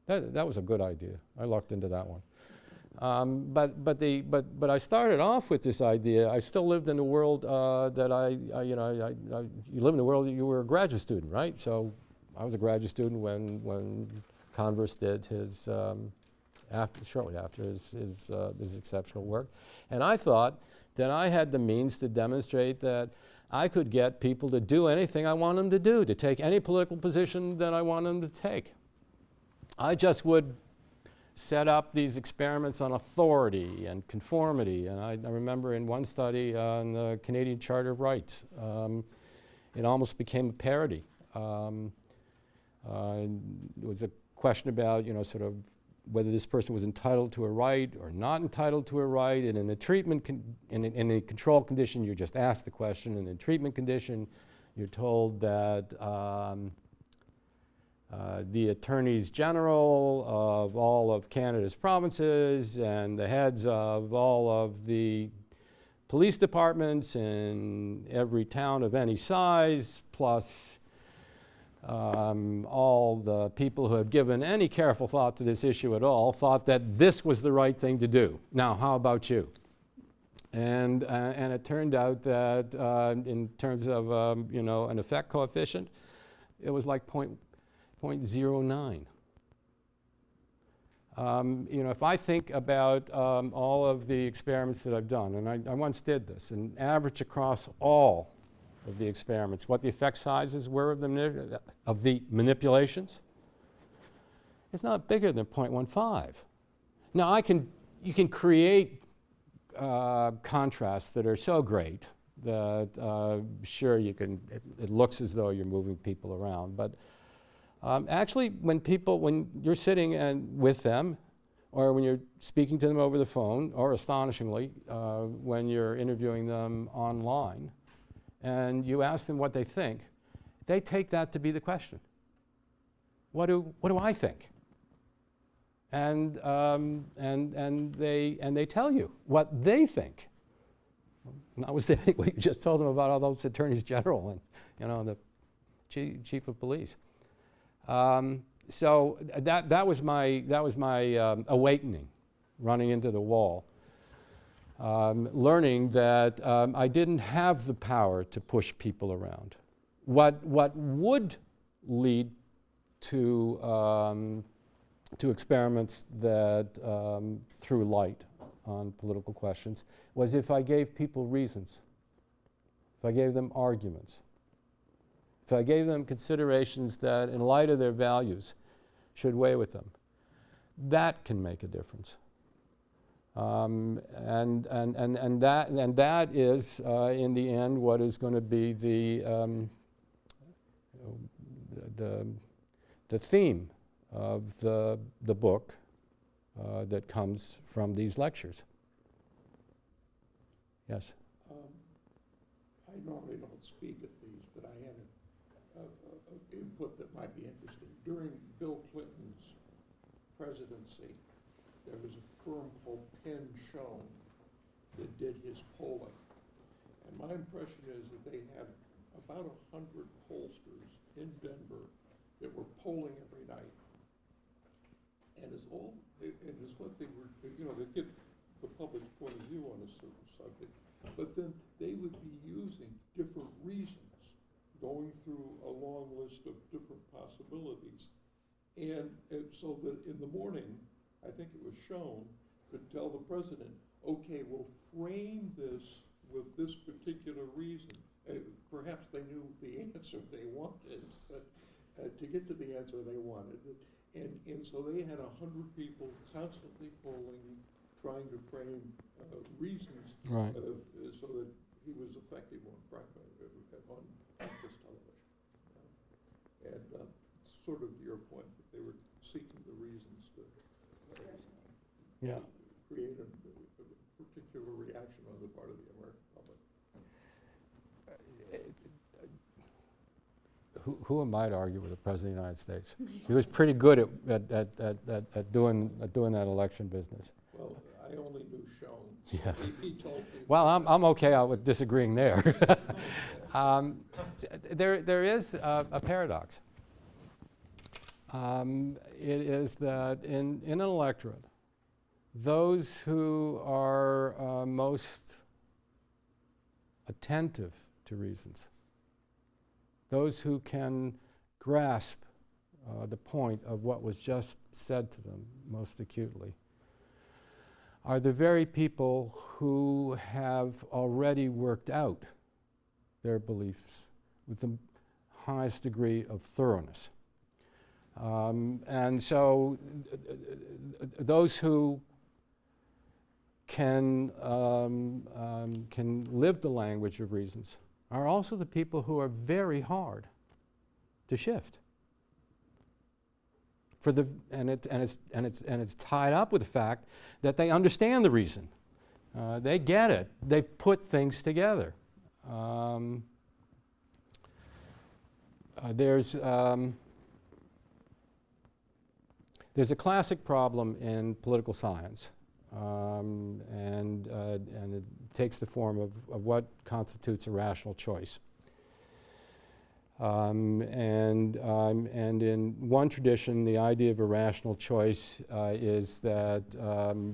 That was a good idea. I lucked into that one. But I started off with this idea. I still lived in the world you live in the world that you were a graduate student, right? So I was a graduate student when Converse did his, shortly after his exceptional work. And I thought that I had the means to demonstrate that I could get people to do anything I want them to do, to take any political position that I want them to take. I just would set up these experiments on authority and conformity. And I remember in one study on the Canadian Charter of Rights, it almost became a parody. It was a question about, sort of whether this person was entitled to a right or not entitled to a right. And in the treatment, in the control condition, you're just asked the question. In the treatment condition, you're told that the attorneys general of all of Canada's provinces and the heads of all of the police departments in every town of any size, plus all the people who have given any careful thought to this issue at all, thought that this was the right thing to do. Now, how about you? And it turned out that in terms of an effect coefficient, it was like 0.09. If I think about all of the experiments that I've done, and I once did this, and average across all of the experiments, what the effect sizes were of the manipulations, it's not bigger than 0.15. Now you can create contrasts that are so great that sure it looks as though you're moving people around, but actually, when you're sitting with them, or when you're speaking to them over the phone, or astonishingly, when you're interviewing them online, and you ask them what they think, they take that to be the question. What do I think? And they tell you what they think. Notwithstanding what you just told them about all those attorneys general and the chief of police. So that was my awakening, running into the wall, learning that I didn't have the power to push people around. What would lead to experiments that threw light on political questions was if I gave people reasons, if I gave them arguments. If I gave them considerations that, in light of their values, should weigh with them, that can make a difference. And that is, in the end, what is going to be the theme of the book that comes from these lectures. Yes? I normally don't speak at these, but I had an input that might be interesting. During Bill Clinton's presidency, there was a firm called Penn Schoen that did his polling. And my impression is that they had about 100 pollsters in Denver that were polling every night. And it's what they were, they get the public's point of view on a certain subject, but then they would be using different reasons, going through a long list of different possibilities. And so that in the morning, I think it was shown, could tell the president, okay, we'll frame this with this particular reason. Perhaps they knew the answer they wanted, but to get to the answer they wanted. And so they had 100 people constantly polling, trying to frame reasons Right. So that he was effective on practice television. And sort of your point that they were seeking the reasons to Yeah. create a particular reaction on the part of the American public. Who am I to argue with the President of the United States? He was pretty good at doing that election business. Well, I only knew Schoen. Yeah. He told me. Well, I'm okay out with disagreeing there. There is a paradox. It is that in an electorate, those who are most attentive to reasons, those who can grasp the point of what was just said to them most acutely, are the very people who have already worked out their beliefs with the highest degree of thoroughness. And so those who can live the language of reasons are also the people who are very hard to shift. And it's tied up with the fact that they understand the reason. They get it. They've put things together. There's a classic problem in political science, and it takes the form of what constitutes a rational choice. And in one tradition, the idea of a rational choice is that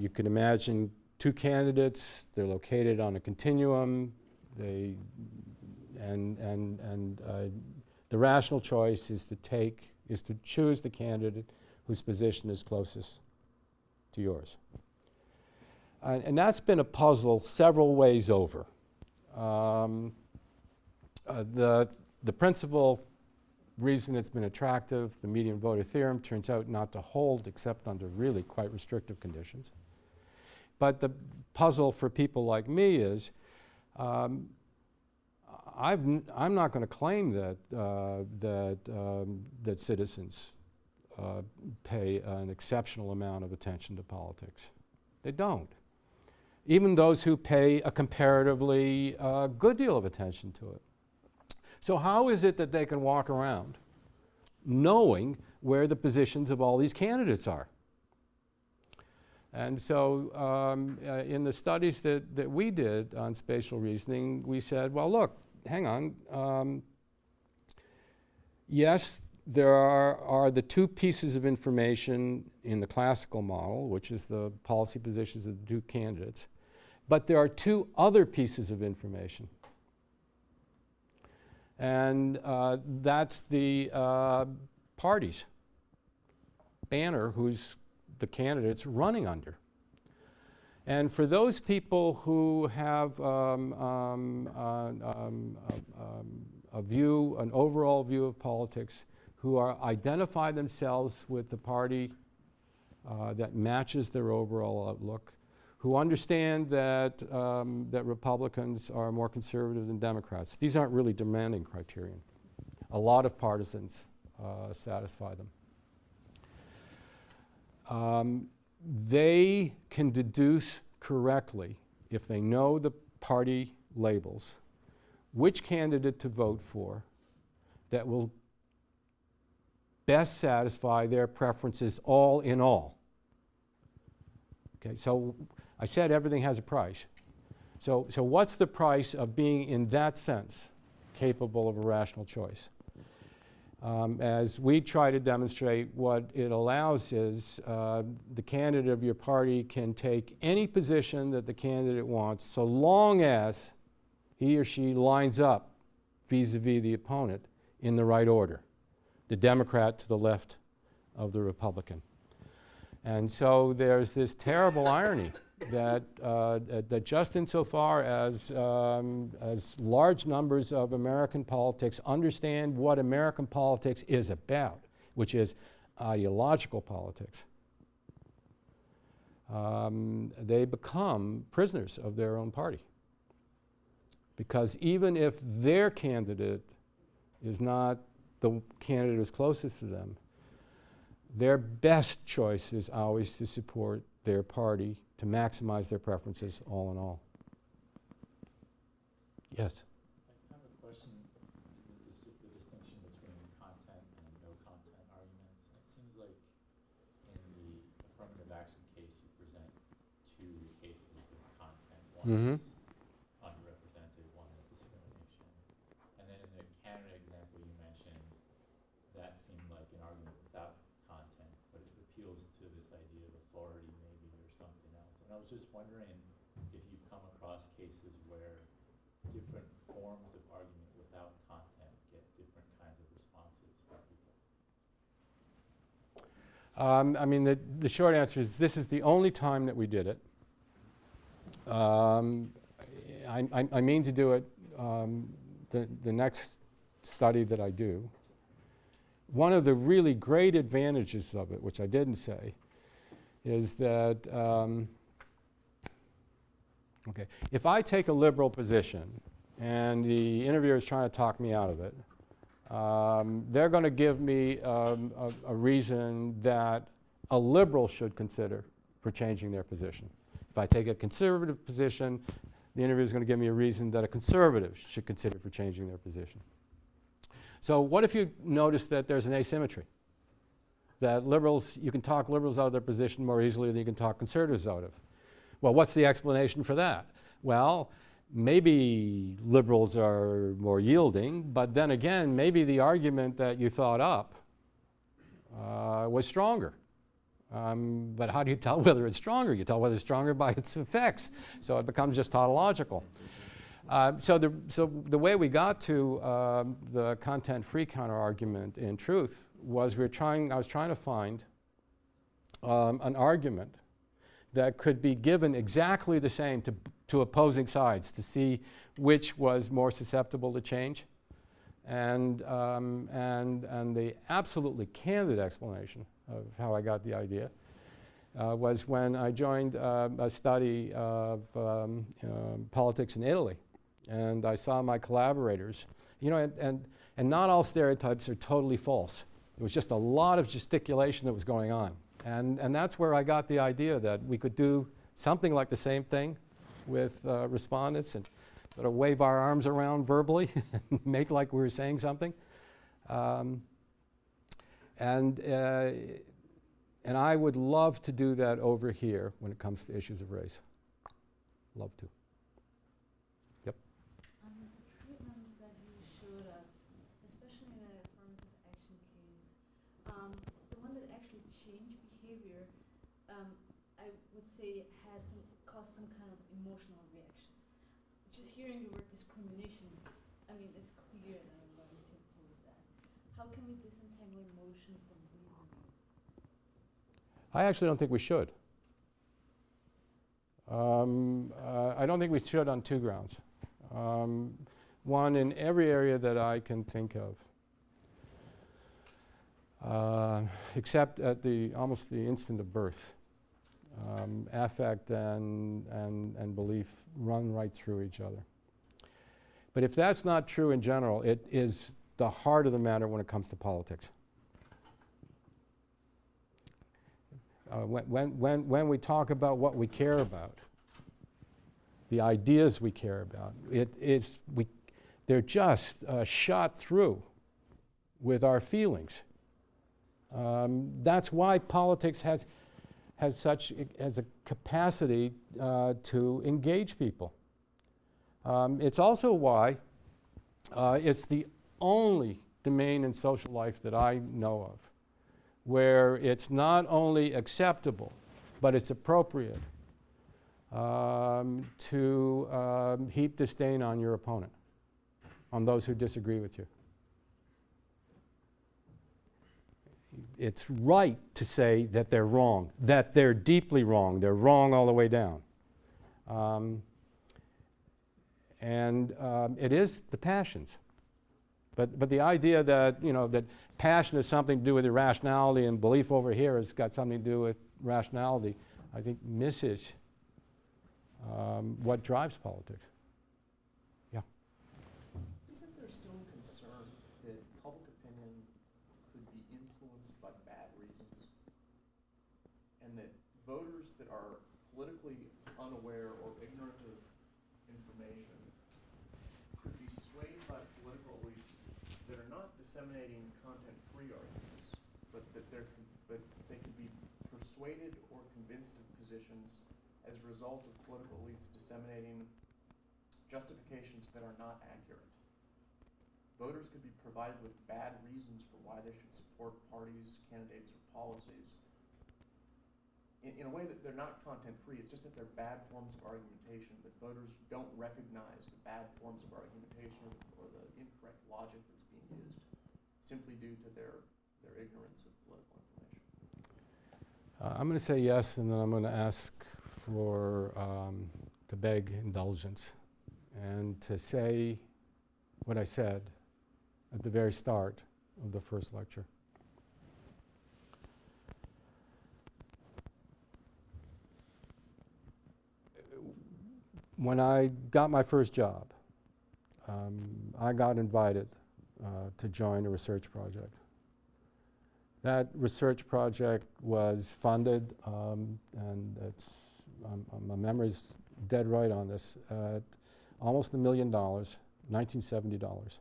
you can imagine two candidates. They're located on a continuum. The rational choice is to choose the candidate whose position is closest to yours. And that's been a puzzle several ways over. The principal reason it's been attractive, the median voter theorem, turns out not to hold except under really quite restrictive conditions. But the puzzle for people like me is I'm not going to claim that citizens pay an exceptional amount of attention to politics. They don't. Even those who pay a comparatively good deal of attention to it. So how is it that they can walk around knowing where the positions of all these candidates are? And so in the studies that we did on spatial reasoning, we said, well, look, hang on. Yes, there are the two pieces of information in the classical model, which is the policy positions of the two candidates. But there are two other pieces of information. And that's the party's banner who's the candidate's running under. And for those people who have an overall view of politics, who identify themselves with the party that matches their overall outlook, who understand that Republicans are more conservative than Democrats. These aren't really demanding criterion. A lot of partisans satisfy them. They can deduce correctly, if they know the party labels, which candidate to vote for that will best satisfy their preferences all in all. Okay, so I said everything has a price. So what's the price of being, in that sense, capable of a rational choice? As we try to demonstrate, what it allows is the candidate of your party can take any position that the candidate wants, so long as he or she lines up vis-a-vis the opponent in the right order, the Democrat to the left of the Republican. And so there's this terrible irony that just insofar as large numbers of American politics understand what American politics is about, which is ideological politics, they become prisoners of their own party. Because even if their candidate is not the candidate who's closest to them, their best choice is always to support their party, to maximize their preferences, all in all. Yes? I have a question, the distinction between content and no content arguments. It seems like in the affirmative action case, you present two cases with content. One is underrepresented, one is discrimination. And then in the Canada example you mentioned, that seemed like an argument without content, but it appeals to this idea of authority maybe or something else. And I was just wondering if you've come across cases where different forms of argument without content get different kinds of responses from people. I mean, the short answer is this is the only time that we did it. I mean to do it the next study that I do. One of the really great advantages of it, which I didn't say, is that, okay, if I take a liberal position and the interviewer is trying to talk me out of it, they're going to give me a reason that a liberal should consider for changing their position. If I take a conservative position, the interviewer is going to give me a reason that a conservative should consider for changing their position. So what if you notice that there's an asymmetry? That liberals, you can talk liberals out of their position more easily than you can talk conservatives out of. Well, what's the explanation for that? Well, maybe liberals are more yielding, but then again, maybe the argument that you thought up was stronger. But how do you tell whether it's stronger? You tell whether it's stronger by its effects. So it becomes just tautological. So the way we got to the content-free counter-argument in truth was I was trying to find an argument that could be given exactly the same to opposing sides to see which was more susceptible to change. And the absolutely candid explanation of how I got the idea was when I joined a study of politics in Italy. And I saw my collaborators, you know, and not all stereotypes are totally false. It was just a lot of gesticulation that was going on. And that's where I got the idea that we could do something like the same thing with respondents and sort of wave our arms around verbally and make like we were saying something. And I would love to do that over here when it comes to issues of race. Love to. Yep. The treatments that you showed us, especially in the affirmative action case, the one that actually changed behavior, I would say caused some kind of emotional reaction. Just hearing the word discrimination, I mean, it's clear that I'm going to oppose that. How can we disentangle emotion from reasoning? I actually don't think we should. I don't think we should on two grounds. One, in every area that I can think of, except at almost the instant of birth, affect and belief run right through each other. But if that's not true in general, it is the heart of the matter when it comes to politics. When we talk about what we care about, the ideas we care about, they're just shot through with our feelings. That's why politics has a capacity to engage people. It's also why it's the only domain in social life that I know of where it's not only acceptable, but it's appropriate to heap disdain on your opponent, on those who disagree with you. It's right to say that they're wrong, that they're deeply wrong, they're wrong all the way down. It is the passions. But the idea that, that passion has something to do with irrationality and belief over here has got something to do with rationality, I think misses what drives politics. Yeah. Isn't there still a concern that public opinion could be influenced by bad reasons? And that voters that are politically unaware or ignorant of information could be swayed by political elites that are not disseminating content-free arguments, but that they could be persuaded or convinced of positions as a result of political elites disseminating justifications that are not accurate. Voters could be provided with bad reasons for why they should support parties, candidates, or policies in a way that they're not content-free. It's just that they're bad forms of argumentation, but voters don't recognize the bad forms of argumentation or the incorrect logic that's being used simply due to their ignorance of political information. I'm going to say yes, and then I'm going to ask to beg indulgence and to say what I said at the very start of the first lecture. When I got my first job, I got invited to join a research project. That research project was funded, and my memory's dead right on this, at almost $1 million, $1970.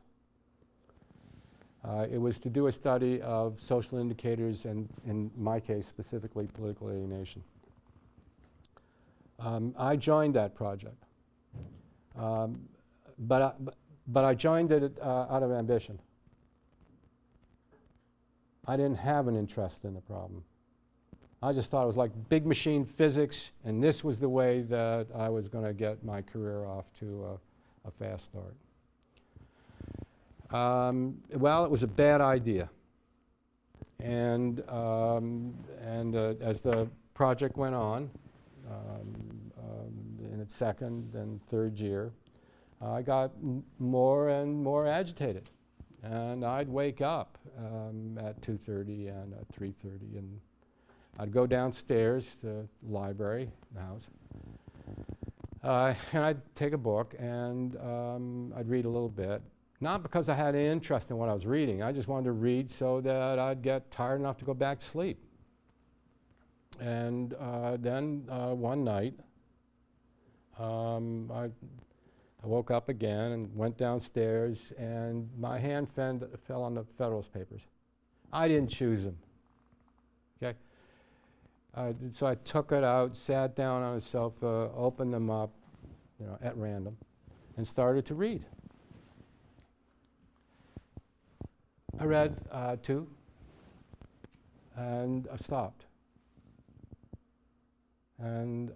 It was to do a study of social indicators and, in my case, specifically political alienation. I joined that project, but I joined it out of ambition. I didn't have an interest in the problem. I just thought it was like big machine physics, and this was the way that I was going to get my career off to a fast start. Well, it was a bad idea. And as the project went on, in its second and third year, I got more and more agitated. And I'd wake up at 2:30 and at 3:30, and I'd go downstairs to the library, the house, and I'd take a book and I'd read a little bit. Not because I had an interest in what I was reading. I just wanted to read so that I'd get tired enough to go back to sleep. And then one night, I woke up again and went downstairs, and my hand fell on the Federalist Papers. I didn't choose them. Okay? So I took it out, sat down on a sofa, opened them up, at random, and started to read. I read 2, and I stopped. And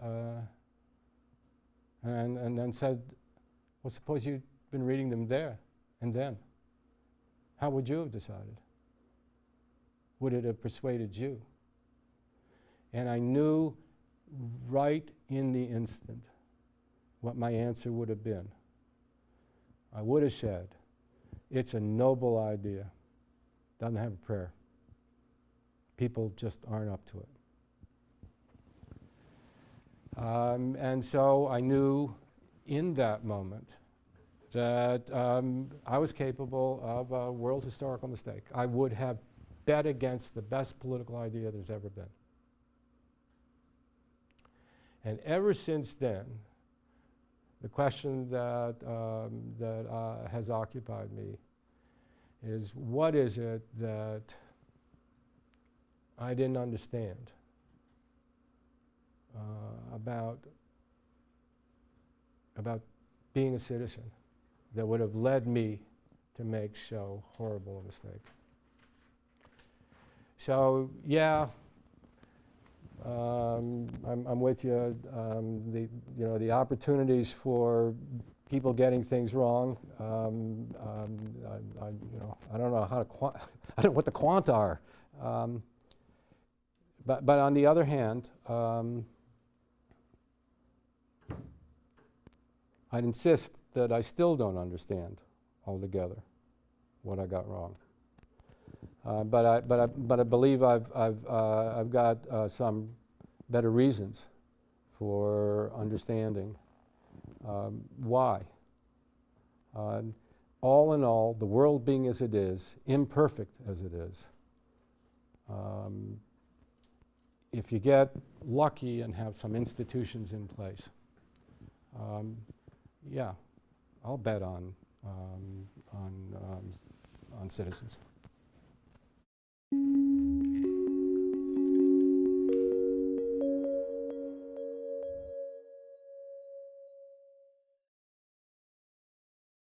then said, well, suppose you'd been reading them there and then. How would you have decided? Would it have persuaded you? And I knew right in the instant what my answer would have been. I would have said, it's a noble idea. Doesn't have a prayer. People just aren't up to it. And so I knew in that moment that I was capable of a world historical mistake. I would have bet against the best political idea there's ever been. And ever since then, the question that has occupied me is, what is it that I didn't understand about being a citizen that would have led me to make so horrible a mistake? So yeah, I'm with you. The opportunities for people getting things wrong. I don't know how to I don't know what the quant are. But on the other hand, I'd insist that I still don't understand altogether what I got wrong. But I believe I've got some better reasons for understanding why. All in all, the world being as it is, imperfect as it is, if you get lucky and have some institutions in place, yeah, I'll bet on citizens.